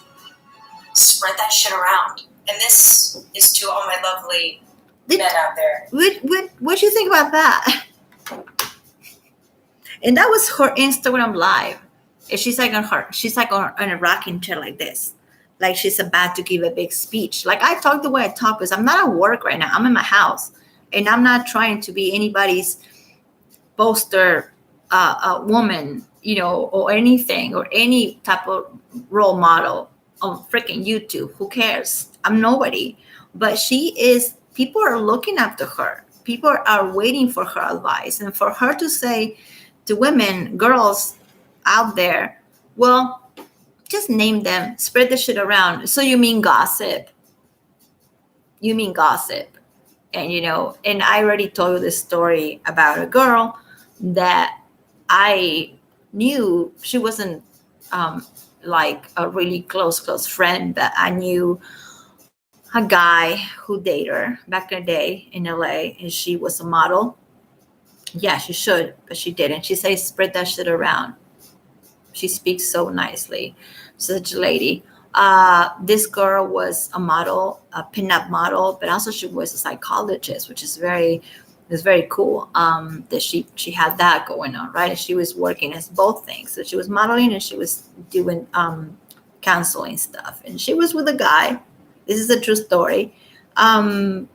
Spread that shit around. And this is to all my lovely Did- men out there. What do you think about that? And that was her Instagram live. And she's like on a rocking chair like this. Like she's about to give a big speech. Like I talk the way I talk because I'm not at work right now. I'm in my house. And I'm not trying to be anybody's poster woman, or anything, or any type of role model on freaking YouTube. Who cares? I'm nobody. But people are looking up to her. People are waiting for her advice. And for her to say, to women, girls out there, well, just name them, spread the shit around. So you mean gossip? You mean gossip? And and I already told you this story about a girl that I knew. She wasn't like a really close friend, but I knew a guy who dated her back in the day in LA, and she was a model. Yeah, she should, but she didn't. She says spread that shit around. She speaks so nicely. Such a lady. This girl was a model, a pinup model, but also she was a psychologist, which is very cool. That she had that going on, right? And she was working as both things. So she was modeling and she was doing counseling stuff. And she was with a guy. This is a true story. The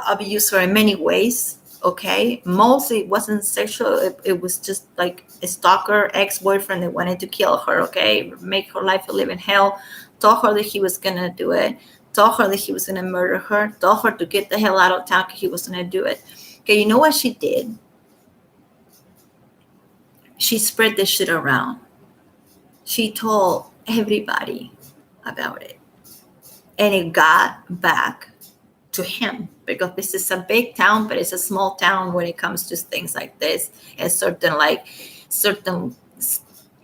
abused her in many ways. Okay, mostly it wasn't sexual. It was just like a stalker ex-boyfriend that wanted to kill her. Okay, make her life a living hell. Told her that he was gonna do it. Told her that he was gonna murder her. Told her to get the hell out of town. He was gonna do it. Okay, you know what she did? She spread this shit around. She told everybody about it, and it got back to him, because this is a big town, but it's a small town when it comes to things like this. And certain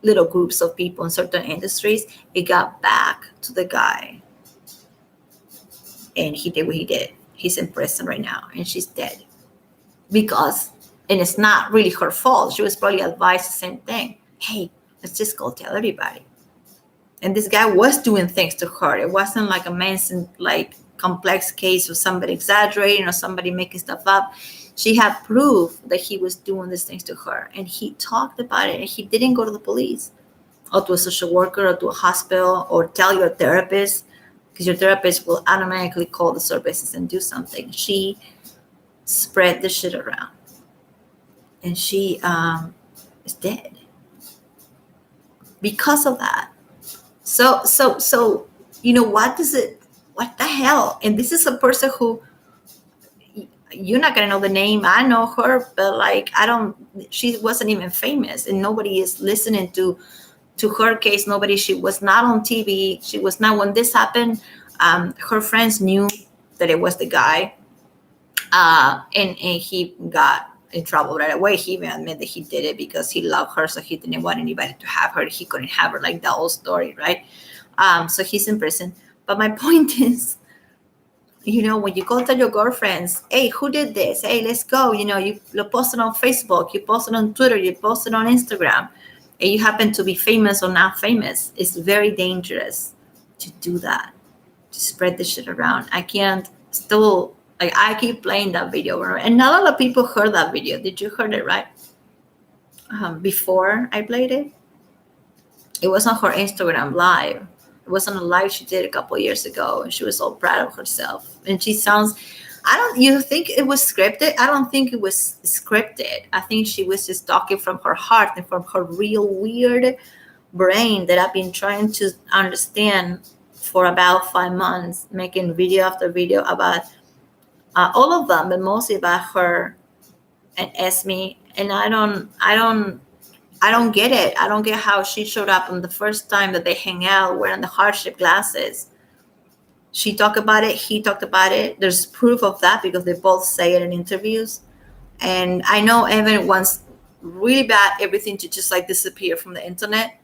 little groups of people in certain industries, it got back to the guy, and he did what he did. He's in prison right now, and she's dead because, and it's not really her fault. She was probably advised the same thing. Hey, let's just go tell everybody. And this guy was doing things to her. It wasn't like a mention, like complex case of somebody exaggerating or somebody making stuff up. She had proof that he was doing these things to her, and he talked about it, and he didn't go to the police or to a social worker or to a hospital or tell your therapist, because your therapist will automatically call the services and do something. She spread the shit around, and she is dead because of that. So what the hell? And this is a person who, you're not gonna know the name. I know her, but like she wasn't even famous, and nobody is listening to her case. Nobody. She was not on TV. She was not when this happened. Her friends knew that it was the guy, and he got in trouble right away. He even admitted that he did it because he loved her, so he didn't want anybody to have her. He couldn't have her, like the old story, right? So he's in prison. But my point is, when you go tell your girlfriends, hey, who did this? Hey, let's go. You post it on Facebook, you post it on Twitter, you post it on Instagram, and you happen to be famous or not famous. It's very dangerous to do that, to spread the shit around. I can't still, like, I keep playing that video, and not a lot of people heard that video. Did you heard it, right? Before I played it, it was on her Instagram live. It was on a live she did a couple of years ago, and she was all proud of herself. And she sounds, you think it was scripted? I don't think it was scripted. I think she was just talking from her heart and from her real weird brain that I've been trying to understand for about 5 months, making video after video about all of them, but mostly about her and Esme. And I don't get it. I don't get how she showed up on the first time that they hang out wearing the hardship glasses. She talked about it. He talked about it. There's proof of that because they both say it in interviews. And I know Evan wants really bad everything to just like disappear from the internet,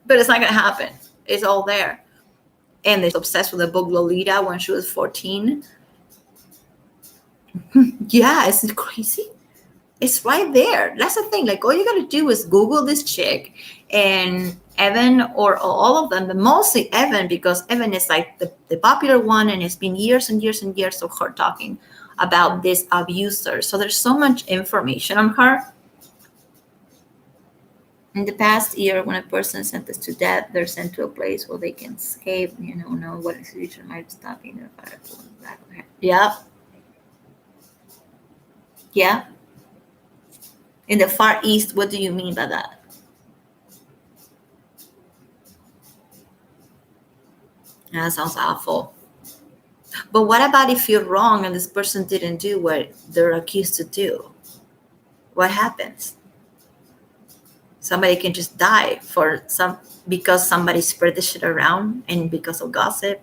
but it's not going to happen. It's all there. And they're obsessed with the book Lolita when she was 14. Yeah, isn't it crazy? It's right there. That's the thing. Like, all you got to do is Google this chick, and Evan, or all of them, but mostly Evan, because Evan is like the popular one, and it's been years and years and years of her talking about this abuser. So there's so much information on her. In the past year, when a person is sentenced to death, they're sent to a place where they can escape, know what is future might stop in their fire. Yeah. Yeah. In the Far East, what do you mean by that? That sounds awful. But what about if you're wrong and this person didn't do what they're accused to do? what happens? Somebody can just die because somebody spread the shit around and because of gossip.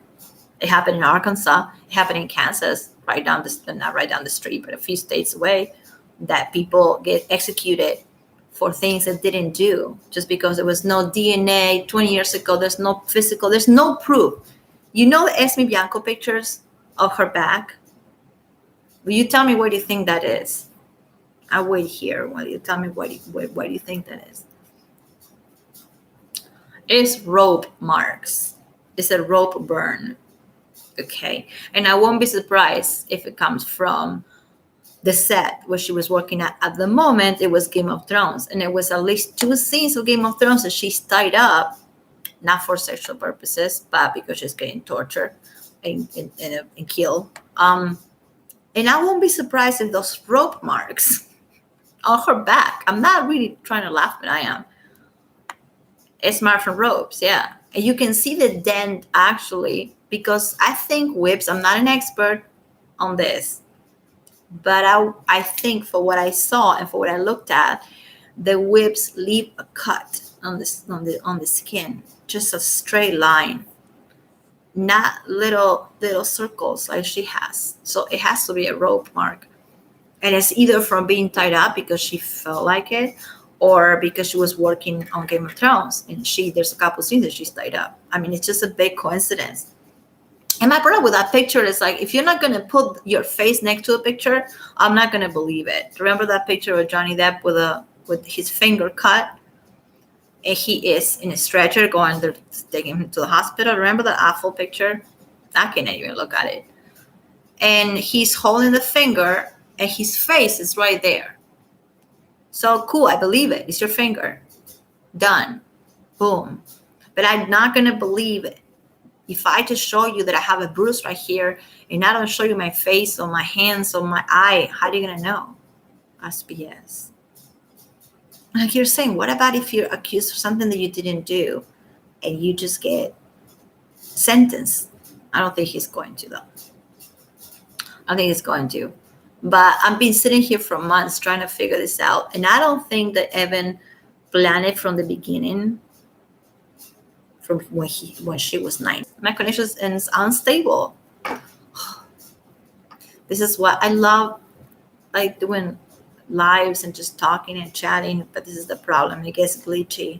It happened in Arkansas. It happened in Kansas, not right down the street, but a few states away, that people get executed for things that didn't do just because there was no DNA 20 years ago. There's no physical, there's no proof. You know the Esme Bianco pictures of her back? Will you tell me what you think that is? I'll wait here while you tell me what do you think that is. It's rope marks. It's a rope burn. Okay. And I won't be surprised if it comes from the set where she was working at the moment. It was Game of Thrones. And it was at least 2 scenes of Game of Thrones that she's tied up, not for sexual purposes, but because she's getting tortured and killed. And I won't be surprised if those rope marks on her back, I'm not really trying to laugh, but I am. It's marked from ropes, yeah. And you can see the dent actually, because I think whips, I'm not an expert on this, but I think for what I saw and for what I looked at, the whips leave a cut on the skin, just a straight line, not little circles like she has. So it has to be a rope mark. And it's either from being tied up because she felt like it, or because she was working on Game of Thrones and there's a couple scenes that she's tied up. I mean, it's just a big coincidence. And my problem with that picture is like, if you're not going to put your face next to a picture, I'm not going to believe it. Remember that picture of Johnny Depp with his finger cut? And he is in a stretcher going to taking him to the hospital. Remember that awful picture? I can't even look at it. And he's holding the finger and his face is right there. So cool, I believe it. It's your finger. Done. Boom. But I'm not going to believe it. If I just show you that I have a bruise right here and I don't show you my face or my hands or my eye, how are you going to know? That's BS. Like you're saying, what about if you're accused of something that you didn't do and you just get sentenced? I don't think he's going to, though. I think he's going to. But I've been sitting here for months trying to figure this out. And I don't think that Evan planned it from the beginning, from when she was 9. My connection is unstable. This is what I love, like doing lives and just talking and chatting. But this is the problem. It gets glitchy.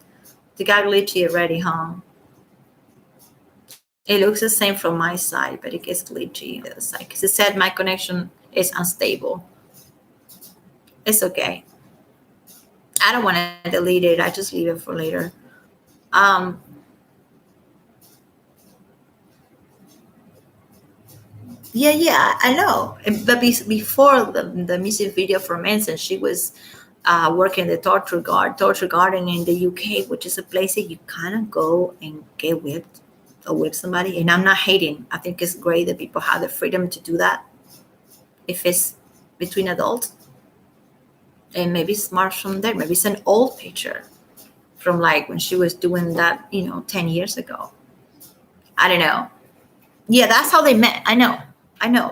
It got glitchy already, huh? It looks the same from my side, but it gets glitchy the other side. Because it said my connection is unstable. It's okay. I don't want to delete it. I just leave it for later. Yeah, I know. But before the music video for Manson, she was working the torture garden in the UK, which is a place that you kind of go and get whipped or whip somebody. And I'm not hating. I think it's great that people have the freedom to do that if it's between adults. And maybe it's smart from there. Maybe it's an old picture from like when she was doing that, 10 years ago. I don't know. Yeah, that's how they met. I know.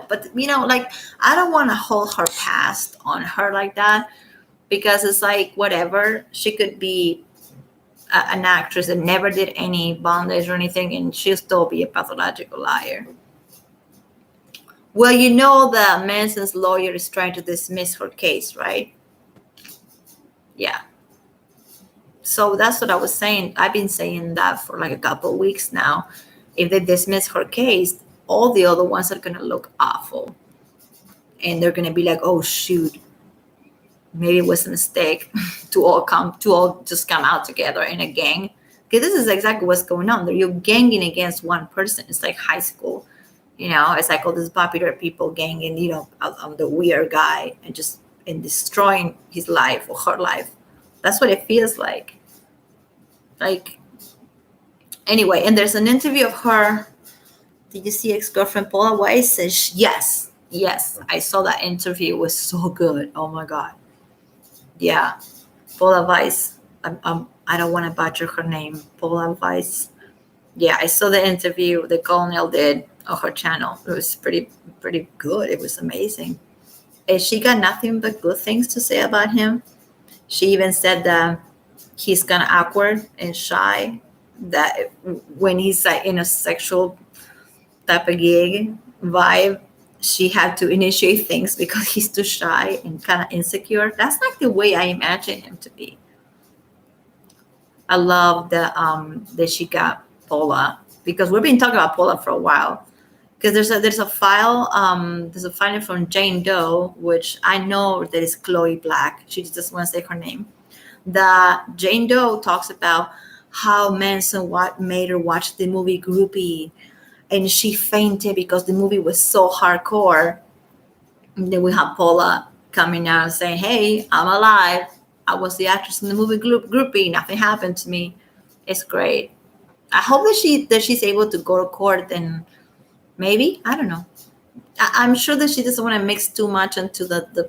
But, like, I don't want to hold her past on her like that, because it's like, whatever. She could be an actress that never did any bondage or anything, and she'll still be a pathological liar. Well, the Manson's lawyer is trying to dismiss her case, right? Yeah. So that's what I was saying. I've been saying that for like a couple of weeks now. If they dismiss her case, all the other ones are going to look awful. And they're going to be like, oh, shoot. Maybe it was a mistake to all just come out together in a gang. Because this is exactly what's going on. You're ganging against one person. It's like high school. It's like all these popular people ganging, on the weird guy and destroying his life or her life. That's what it feels like. Like, anyway, and there's an interview of her. Did you see ex-girlfriend Paula Weiss? Says yes. I saw that interview. It was so good. Oh my God. Yeah, Paula Weiss. I don't want to butcher her name. Paula Weiss. Yeah, I saw the interview the Colonel did on her channel. It was pretty good. It was amazing. she got nothing but good things to say about him. She even said that he's kind of awkward and shy. That when he's like in a sexual type of gig vibe, she had to initiate things because he's too shy and kind of insecure. That's like the way I imagine him to be. I love that she got Paula, because we've been talking about Paula for a while. Because there's a file from Jane Doe, which I know that is Chloe Black. She just doesn't want to say her name. That Jane Doe talks about how Manson made her watch the movie Groupie, and she fainted because the movie was so hardcore. And then we have Paula coming out and saying, "Hey, I'm alive. I was the actress in the movie Groupie. Nothing happened to me." It's great. I hope that she's able to go to court, and maybe, I don't know. I'm sure that she doesn't want to mix too much into the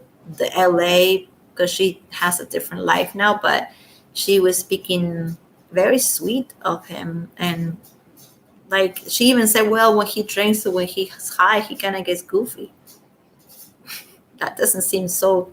LA, because she has a different life now. But she was speaking very sweet of him, and like she even said, well, when he drinks or when he's high, he kind of gets goofy. That doesn't seem so.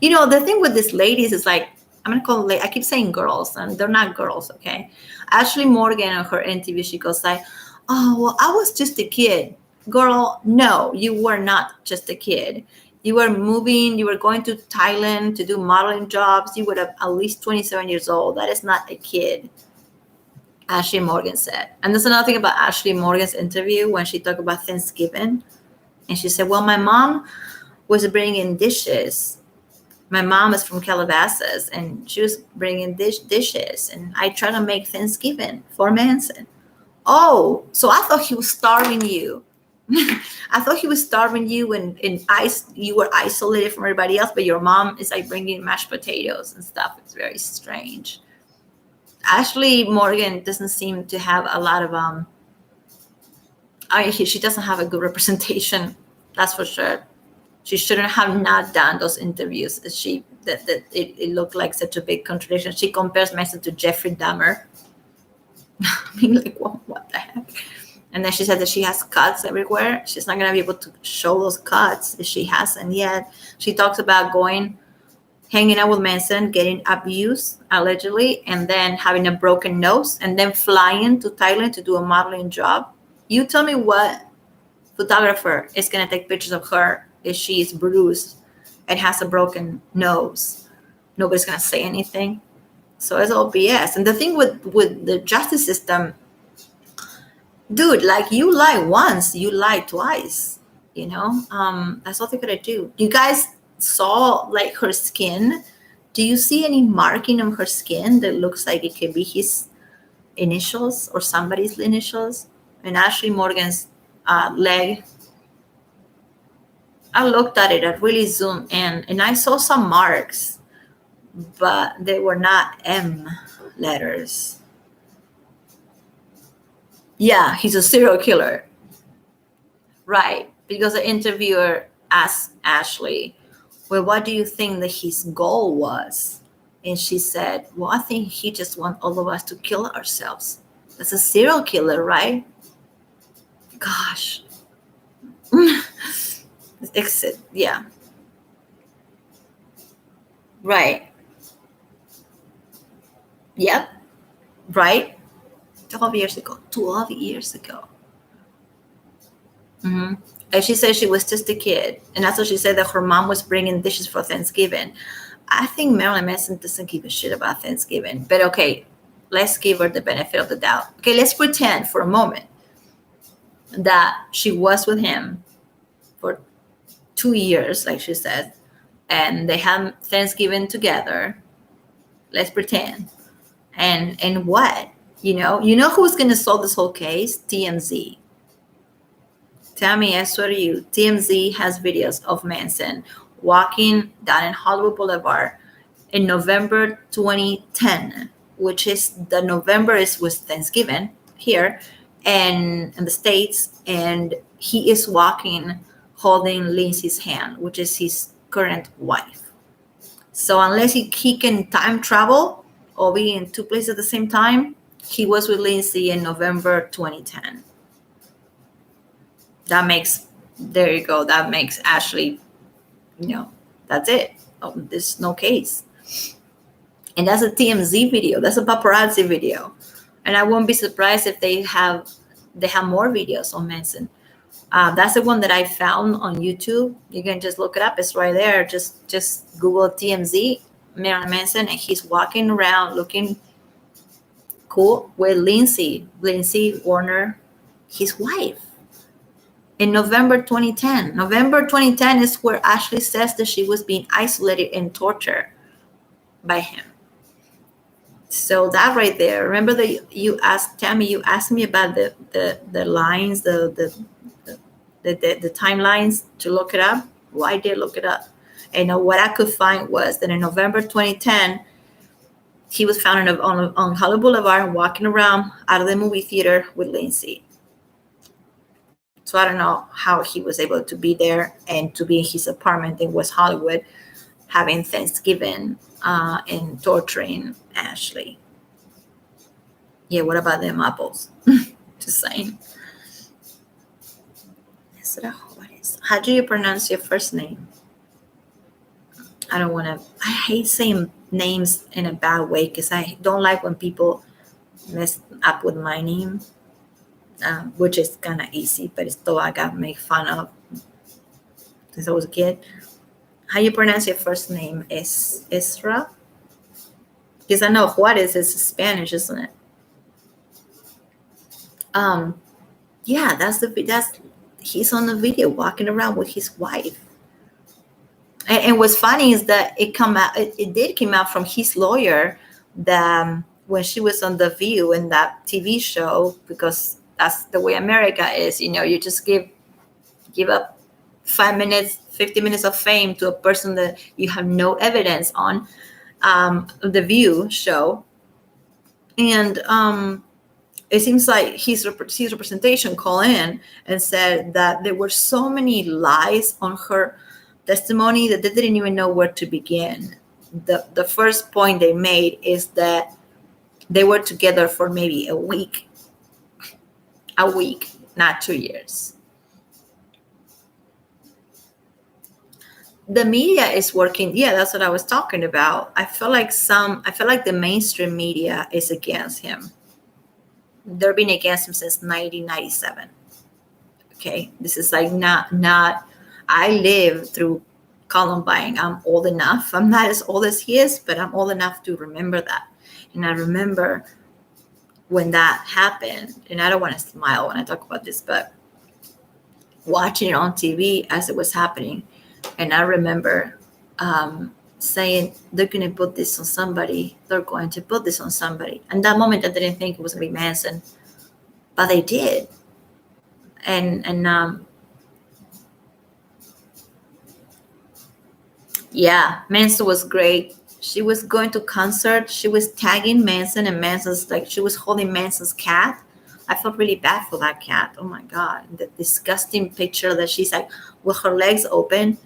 The thing with these ladies is like, I'm gonna call them. I keep saying girls, and they're not girls. Okay, Ashley Morgan on her interview, she goes like, "Oh well, I was just a kid." Girl, no, you were not just a kid. You were moving. You were going to Thailand to do modeling jobs. You were at least 27 years old. That is not a kid. Ashley Morgan said. And there's another thing about Ashley Morgan's interview when she talked about Thanksgiving, and she said, "Well, my mom was bringing dishes. My mom is from Calabasas, and she was bringing dishes, and I tried to make Thanksgiving for Manson." Oh, so I thought he was starving you. I thought he was starving you, and you were isolated from everybody else, but your mom is like bringing mashed potatoes and stuff. It's very strange. Ashley Morgan doesn't seem to have a lot of she doesn't have a good representation. That's for sure. She shouldn't have not done those interviews. It looked like such a big contradiction. She compares Manson to Jeffrey Dahmer. I mean, like, what the heck? And then she said that she has cuts everywhere. She's not gonna be able to show those cuts if she hasn't yet. She talks about hanging out with Manson, getting abused allegedly, and then having a broken nose, and then flying to Thailand to do a modeling job. You tell me what photographer is gonna take pictures of her if she is bruised and has a broken nose? Nobody's gonna say anything. So it's all BS. And the thing with the justice system, dude, like, you lie once, you lie twice. That's all they're gonna do. You guys saw like her skin. Do you see any marking on her skin that looks like it could be his initials or somebody's initials? And Ashley Morgan's leg, I looked at it, I really zoomed in, and I saw some marks, but they were not M letters. Yeah, he's a serial killer. Right, because the interviewer asked Ashley, well, what do you think that his goal was? And she said, well, I think he just wants all of us to kill ourselves. That's a serial killer, right? Gosh. Exit, yeah. Right. Yep. Right. 12 years ago. 12 years ago. Mm-hmm. And she said she was just a kid. And that's what she said, that her mom was bringing dishes for Thanksgiving. I think Marilyn Manson doesn't give a shit about Thanksgiving. But okay, let's give her the benefit of the doubt. Okay, let's pretend for a moment that she was with him for 2 years, like she said, and they had Thanksgiving together. Let's pretend. And what? You know who's going to solve this whole case? TMZ. Tammy, I swear to you, TMZ has videos of Manson walking down in Hollywood Boulevard in November 2010, which is the November was Thanksgiving here and in the States, and he is walking holding Lindsay's hand, which is his current wife. So unless he can time travel or be in two places at the same time, he was with Lindsay in November 2010. There you go. That makes Ashley That's it. There's no case. And that's a TMZ video. That's a paparazzi video. And I won't be surprised if they have more videos on Manson. That's the one that I found on YouTube. You can just look it up. It's right there. Just Google TMZ Marilyn Manson, and he's walking around looking cool with Lindsay Warner, his wife. In November 2010. November 2010 is where Ashley says that she was being isolated and tortured by him. So that right there. Remember that you asked Tammy. You asked me about the lines, the timelines to look it up. Well, I did look it up, and what I could find was that in November 2010, he was found on Hollywood Boulevard walking around out of the movie theater with Lindsay. So I don't know how he was able to be there and to be in his apartment in West Hollywood, having Thanksgiving and torturing Ashley. Yeah, what about them apples? Just saying. How do you pronounce your first name? I hate saying names in a bad way because I don't like when people mess up with my name, which is kind of easy, but it's still I got make fun of since I was a kid. How you pronounce your first name? Is Isra? Because I know Juarez is Spanish, isn't it? Yeah, that's he's on the video walking around with his wife. And what's funny is that it did come out from his lawyer that when she was on The View in that TV show, because that's the way America is, you just give up 5 minutes, 50 minutes of fame to a person that you have no evidence on, The View show. And it seems like his representation called in and said that there were so many lies on her testimony that they didn't even know where to begin. The first point they made is that they were together for maybe a week, not 2 years. The media is working. Yeah, that's what I was talking about. I feel like the mainstream media is against him. They've been against him since 1997. Okay, this is like not. I lived through Columbine. I'm old enough. I'm not as old as he is, but I'm old enough to remember that. And I remember when that happened. And I don't want to smile when I talk about this, but watching it on TV as it was happening, and I remember saying, they're going to put this on somebody. They're going to put this on somebody. And that moment, I didn't think it was going to be Manson, but they did. And yeah, Manson was great. She was going to concert. She was tagging Manson, and Manson's she was holding Manson's cat. I felt really bad for that cat. Oh my God, the disgusting picture that she's like with her legs open.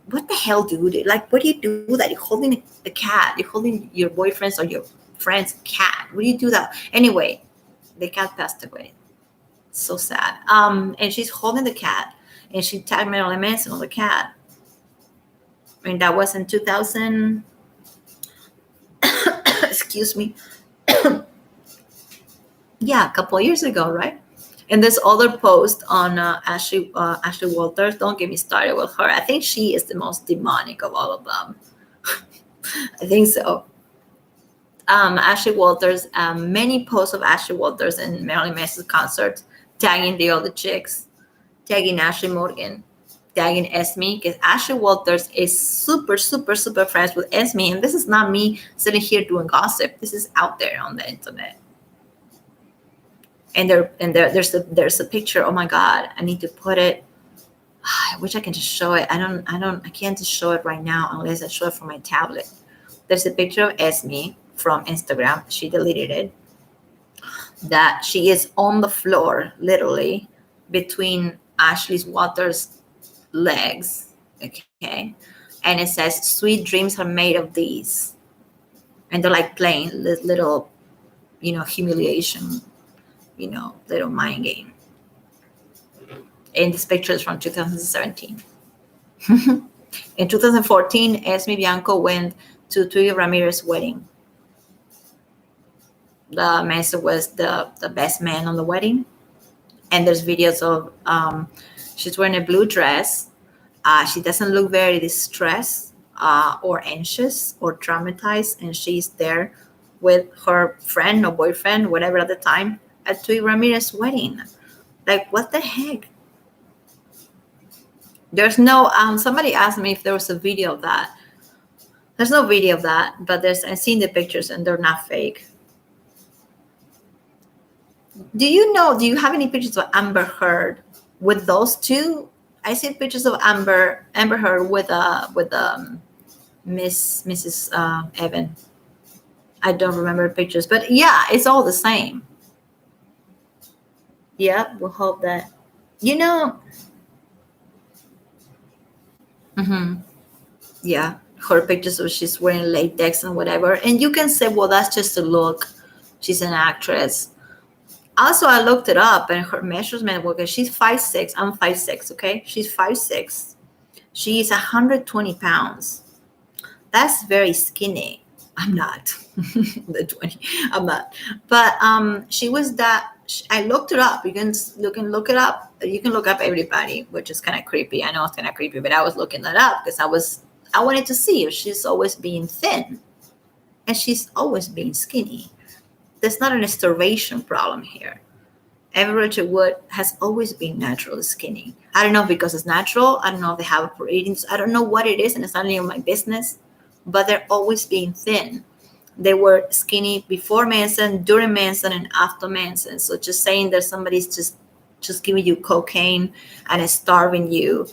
What the hell, dude? Like, what do you do that? You're holding a cat. You're holding your boyfriend's or your friend's cat. What do you do that? Anyway, the cat passed away. So sad. And she's holding the cat, and she tagged Marilyn Manson on the cat. I mean, that was in 2000. Excuse me. Yeah, a couple of years ago, right? And this other post on Ashley Walters. Don't get me started with her. I think she is the most demonic of all of them. I think so. Ashley Walters. Many posts of Ashley Walters and Marilyn Manson's concerts, tagging the other chicks, tagging Ashley Morgan, tagging Esme, because Ashley Walters is super, super, super friends with Esme. And this is not me sitting here doing gossip. This is out there on the internet. And there's a picture. Oh my God, I need to put it. I wish I can just show it. I can't just show it right now unless I show it from my tablet. There's a picture of Esme from Instagram. She deleted it. That she is on the floor, literally, between Ashley Walters' legs. Okay. And it says, "Sweet dreams are made of these." And they're like playing this little, humiliation, little mind game. And this picture is from 2017. In 2014, Esme Bianco went to Tui Ramirez's wedding. The man was the best man on the wedding. And there's videos of she's wearing a blue dress. She doesn't look very distressed or anxious or traumatized. And she's there with her friend or boyfriend, whatever at the time, at Tui Ramirez's wedding. Like, what the heck? There's no, somebody asked me if there was a video of that. There's no video of that, but I've seen the pictures and they're not fake. Do you have any pictures of Amber Heard with those two? I see pictures of Amber Heard with Mrs. Evan. I don't remember pictures, but yeah, it's all the same. Yeah, we'll hope that, yeah, her pictures of she's wearing latex and whatever. And you can say, well, that's just a look. She's an actress. Also, I looked it up and her measurement, okay, she's 5'6". I'm 5'6", okay? She's 5'6". She's 120 pounds. That's very skinny. I'm not. The 20. I'm not. But she was that. I looked it up. You can look it up. You can look up everybody, which is kind of creepy. I know it's kind of creepy, but I was looking that up because I wanted to see if she's always being thin, and she's always being skinny. There's not an starvation problem here. Evan Rachel Wood has always been naturally skinny. I don't know if because it's natural. I don't know if they have a eating. I don't know what it is, and it's not any of my business. But they're always being thin. They were skinny before Manson, during Manson, and after Manson. So just saying that somebody's just giving you cocaine and is starving you,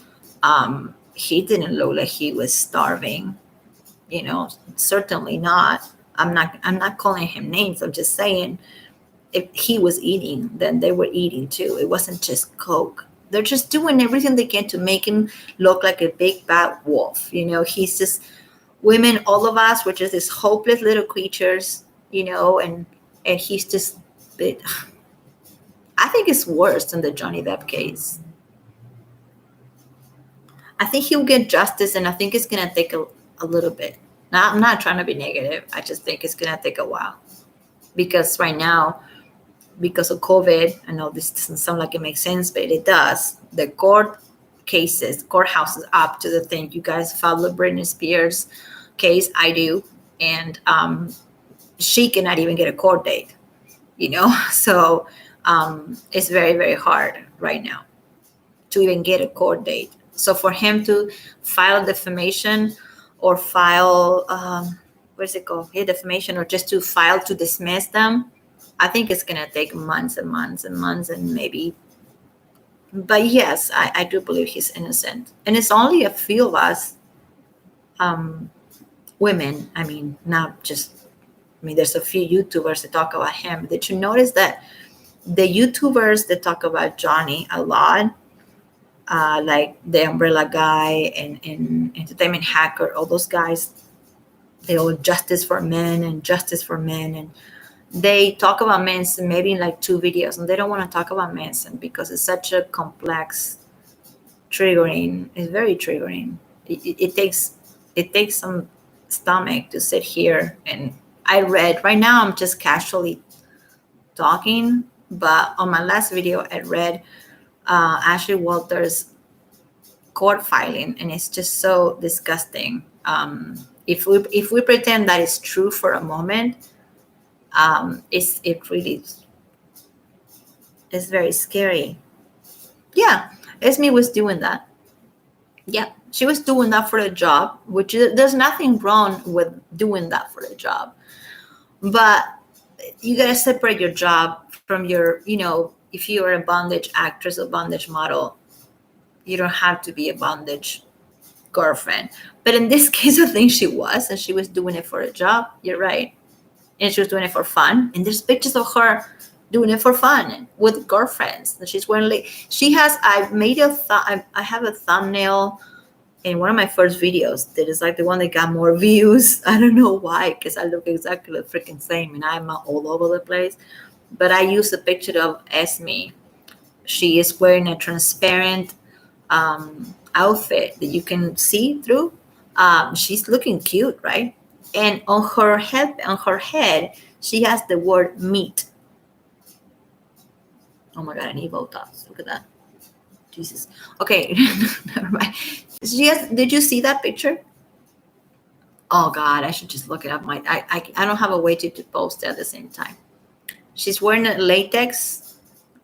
he didn't look like he was starving. Certainly not. I'm not calling him names. I'm just saying if he was eating, then they were eating too. It wasn't just coke. They're just doing everything they can to make him look like a big bad wolf. He's just women, all of us, we're just these hopeless little creatures, and he's just I think it's worse than the Johnny Depp case. I think he'll get justice, and I think it's gonna take a little bit. Now, I'm not trying to be negative. I just think it's gonna take a while. Because right now, because of COVID, I know this doesn't sound like it makes sense, but it does. The courthouse is up to the thing. You guys follow Britney Spears case? I do. And she cannot even get a court date, So it's very, very hard right now to even get a court date. So for him to file defamation or file, what's it called? Defamation, or just to file to dismiss them, I think it's going to take months and months and months and maybe. But yes, I do believe he's innocent. And it's only a few of us, women. I mean, not just, there's a few YouTubers that talk about him. Did you notice that the YouTubers that talk about Johnny a lot, like the Umbrella Guy and Entertainment Hacker, all those guys, they all justice for men, and they talk about Manson maybe in like 2 videos, and they don't want to talk about Manson because it's such a complex, triggering. It's very triggering. It takes some stomach to sit here. And I read, right now I'm just casually talking, but on my last video I read Ashley Walters' court filing, and it's just so disgusting. If we pretend that it's true for a moment, it really is very scary. Yeah, Esme was doing that. Yeah, she was doing that for a job, which there's nothing wrong with doing that for a job. But you got to separate your job from your, if you are a bondage actress or bondage model, you don't have to be a bondage girlfriend. But in this case, I think she was, and she was doing it for a job. You're right. And she was doing it for fun. And there's pictures of her doing it for fun with girlfriends. And she's wearing I have a thumbnail in one of my first videos that is like the one that got more views. I don't know why, because I look exactly the freaking same and I'm all over the place. But I use a picture of Esme. She is wearing a transparent outfit that you can see through. She's looking cute, right? And on her head, she has the word meat. Oh my god, I need Botox. Look at that. Jesus. Okay, never mind. She has, did you see that picture? Oh god, I should just look it up. I don't have a way to post it at the same time. She's wearing a latex,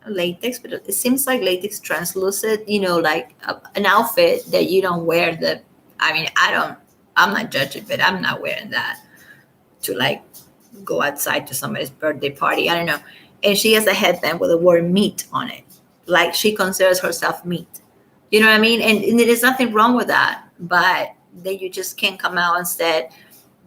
but it seems like latex translucent, like an outfit that you don't wear. I mean, I'm not judging, but I'm not wearing that to like go outside to somebody's birthday party. I don't know. And she has a headband with the word meat on it. Like she considers herself meat. You know what I mean? And there is nothing wrong with that. But then you just can't come out and say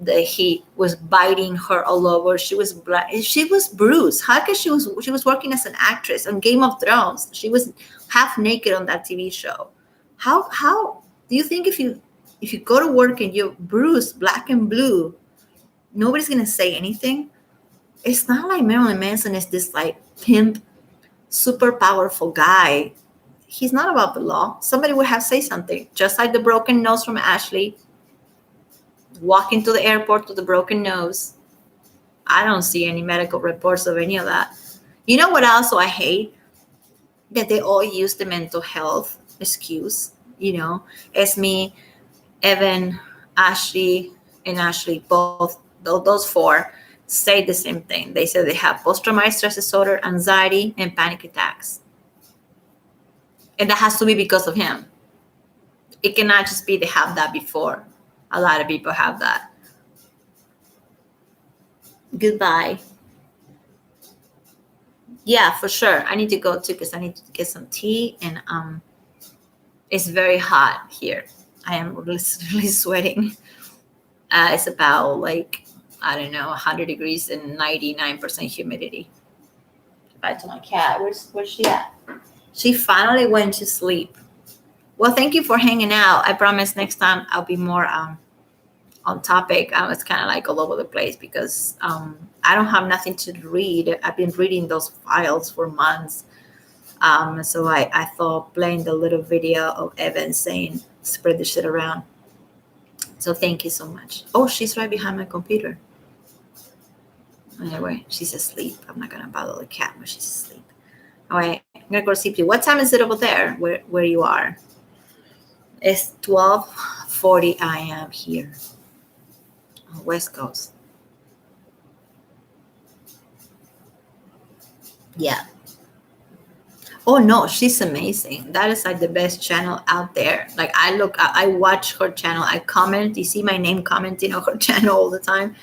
that he was biting her all over. She was bruised. How could she was working as an actress on Game of Thrones. She was half naked on that TV show. How do you think if you go to work and you're bruised, black and blue, nobody's gonna say anything? It's not like Marilyn Manson is this like pimp, super powerful guy. He's not above the law. Somebody would have say something, just like the broken nose from Ashley. Walking to the airport with a broken nose. I don't see any medical reports of any of that. You know what also I hate? That they all use the mental health excuse. Esme, Evan, Ashley, and Ashley, both those four say the same thing. They say they have post-traumatic stress disorder, anxiety, and panic attacks. And that has to be because of him. It cannot just be they have that before. A lot of people have that. Goodbye. Yeah, for sure. I need to go too because I need to get some tea, and it's very hot here. I am really, really sweating. It's about like, I don't know, 100 degrees and 99% humidity. Back to my cat. Where's she at? She finally went to sleep. Well, thank you for hanging out. I promise next time I'll be more on topic. I was kind of like all over the place because I don't have nothing to read. I've been reading those files for months. So I thought playing the little video of Evan saying, spread the shit around. So thank you so much. Oh, she's right behind my computer. Anyway, she's asleep. I'm not going to bother the cat when she's asleep. All right, I'm going to go sleep. What time is it over there where you are? It's 12:40 a.m. here. West Coast. Yeah. Oh no, she's amazing. That is like the best channel out there. Like I watch her channel. I comment. You see my name commenting on her channel all the time.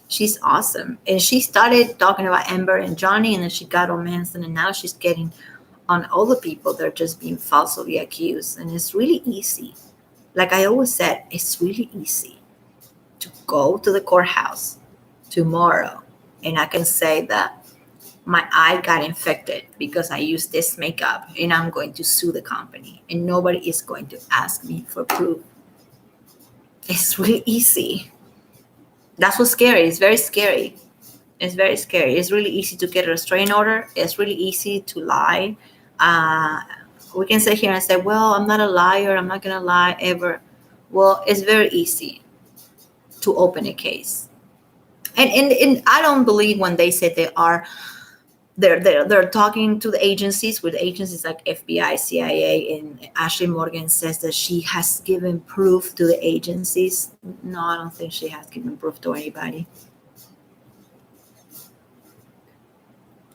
She's awesome. And she started talking about Amber and Johnny, and then she got on Manson, and now she's getting on all the people that are just being falsely accused. And it's really easy. Like I always said, it's really easy to go to the courthouse tomorrow and I can say that my eye got infected because I used this makeup and I'm going to sue the company and nobody is going to ask me for proof. It's really easy. That's what's scary. It's very scary. It's very scary. It's really easy to get a restraining order. It's really easy to lie. We can sit here and say, well, I'm not a liar. I'm not going to lie ever. Well, it's very easy to open a case. And I don't believe when they say they're talking to the agencies, with agencies like FBI, CIA, and Ashley Morgan says that she has given proof to the agencies. No, I don't think she has given proof to anybody.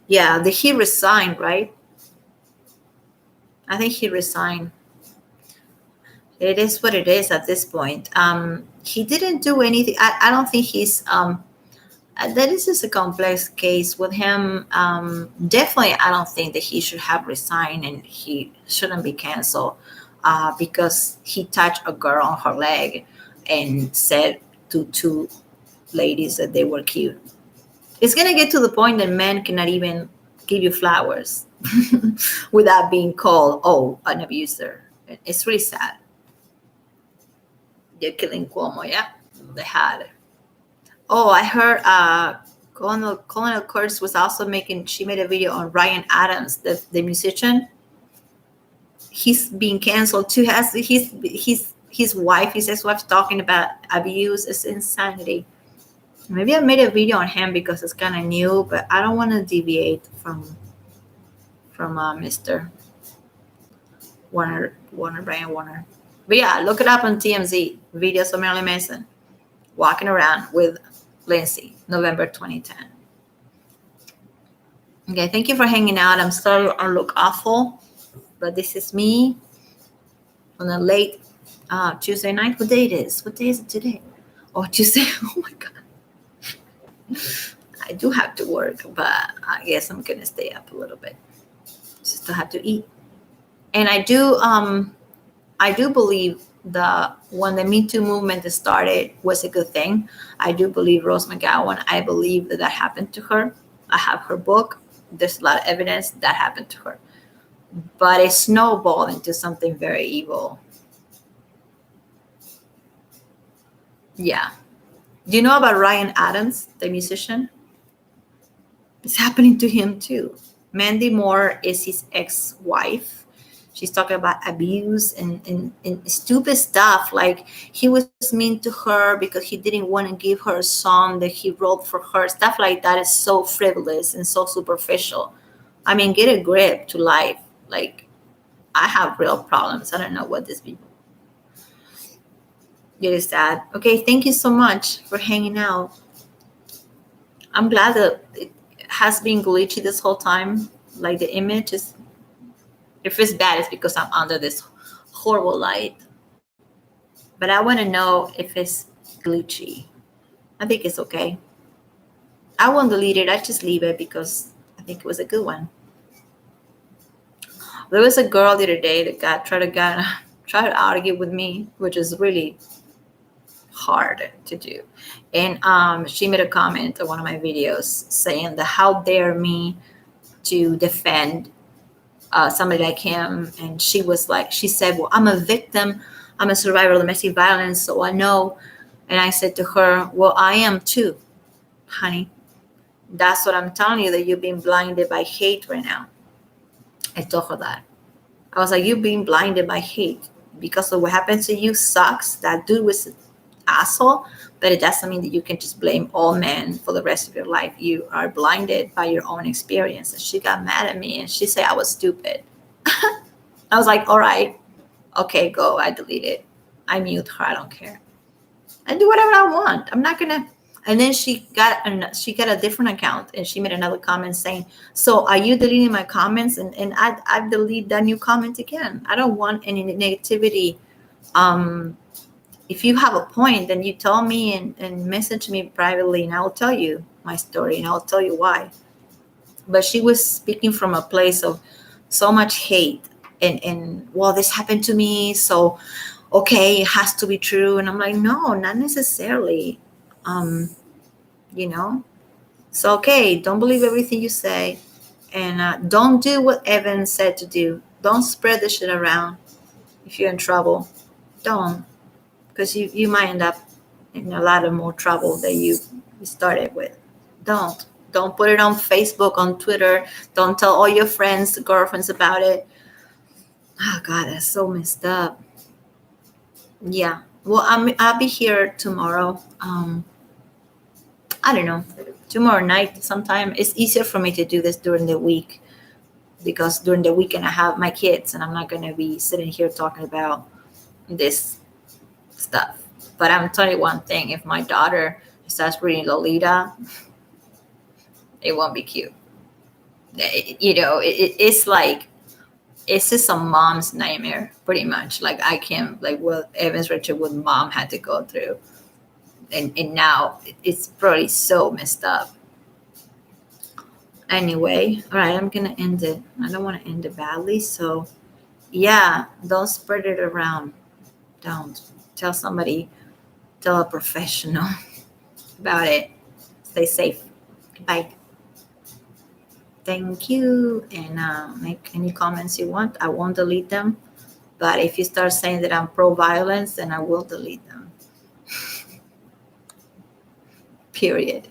Yeah, he resigned, right? I think he resigned. It is what it is at this point. He didn't do anything. I don't think he's that is just a complex case with him. Definitely, I don't think that he should have resigned and he shouldn't be canceled because he touched a girl on her leg and said to two ladies that they were cute. It's going to get to the point that men cannot even give you flowers without being called, an abuser. It's really sad. They're killing Cuomo, yeah? They had it. Oh, I heard Colonel Kurtz was also she made a video on Ryan Adams, the musician. he's being canceled too. Has his wife, his ex-wife, talking about abuse is insanity. Maybe I made a video on him because it's kind of new, but I don't want to deviate from Mr. Brian Warner. But yeah, look it up on TMZ. Videos of Marilyn Manson walking around with Lindsay, November 2010. Okay, thank you for hanging out. I'm sorry I look awful, but this is me on a late Tuesday night. What day it is? What day is it today? Oh, Tuesday. Oh my God. I do have to work, but I guess I'm gonna stay up a little bit. Still have to eat. And I do believe that when the Me Too movement started was a good thing. I do believe Rose McGowan. I believe that happened to her. I have her book. There's a lot of evidence that happened to her. But it snowballed into something very evil. Yeah. Do you know about Ryan Adams, the musician? It's happening to him too. Mandy Moore is his ex-wife. She's talking about abuse and stupid stuff. Like he was mean to her because he didn't want to give her a song that he wrote for her. Stuff like that is so frivolous and so superficial. I mean, get a grip to life. Like, I have real problems. I don't know what these people. It is sad. Okay, thank you so much for hanging out. I'm glad that it has been glitchy this whole time. Like the image is, if it's bad, it's because I'm under this horrible light. But I want to know if it's glitchy. I think it's okay. I won't delete it. I just leave it because I think it was a good one. There was a girl the other day that tried to argue with me, which is really hard to do. And she made a comment on one of my videos saying that how dare me to defend somebody like him. And she said, well, I'm a victim. I'm a survivor of domestic violence, so I know. And I said to her, well, I am too, honey. That's what I'm telling you, that you've been blinded by hate right now. I told her that. I was like, you've been blinded by hate because of what happened to you sucks. That dude was an asshole, but it doesn't mean that you can just blame all men for the rest of your life. You are blinded by your own experience. And she got mad at me and she said I was stupid. I was like, all right, okay, go. I delete it. I mute her. I don't care. I do whatever I want. I'm not gonna. And then she got a different account and she made another comment saying, so are you deleting my comments? And I delete that new comment again. I don't want any negativity. If you have a point, then you tell me and message me privately and I'll tell you my story and I'll tell you why. But she was speaking from a place of so much hate and well, this happened to me, so okay, it has to be true. And I'm like, no, not necessarily. So okay, don't believe everything you say, and don't do what Evan said to do. Don't spread the shit around. If you're in trouble, don't, because you might end up in a lot of more trouble that you started with. Don't put it on Facebook, on Twitter. Don't tell all your friends, girlfriends about it. Oh God, that's so messed up. Yeah. Well, I'll be here tomorrow. I don't know, tomorrow night sometime. It's easier for me to do this during the week because during the weekend I have my kids and I'm not going to be sitting here talking about this stuff. But I'm telling you one thing, if my daughter starts reading Lolita, it won't be cute. It's like, it's just a mom's nightmare, pretty much. Like I can't, like what Evans Richard with mom had to go through. And now it's probably so messed up. Anyway, all right, I'm gonna end it. I don't want to end it badly, so yeah, don't spread it around. Don't tell somebody, tell a professional about it. Stay safe. Bye. Thank you, and make any comments you want. I won't delete them, but if you start saying that I'm pro-violence, then I will delete them. Period.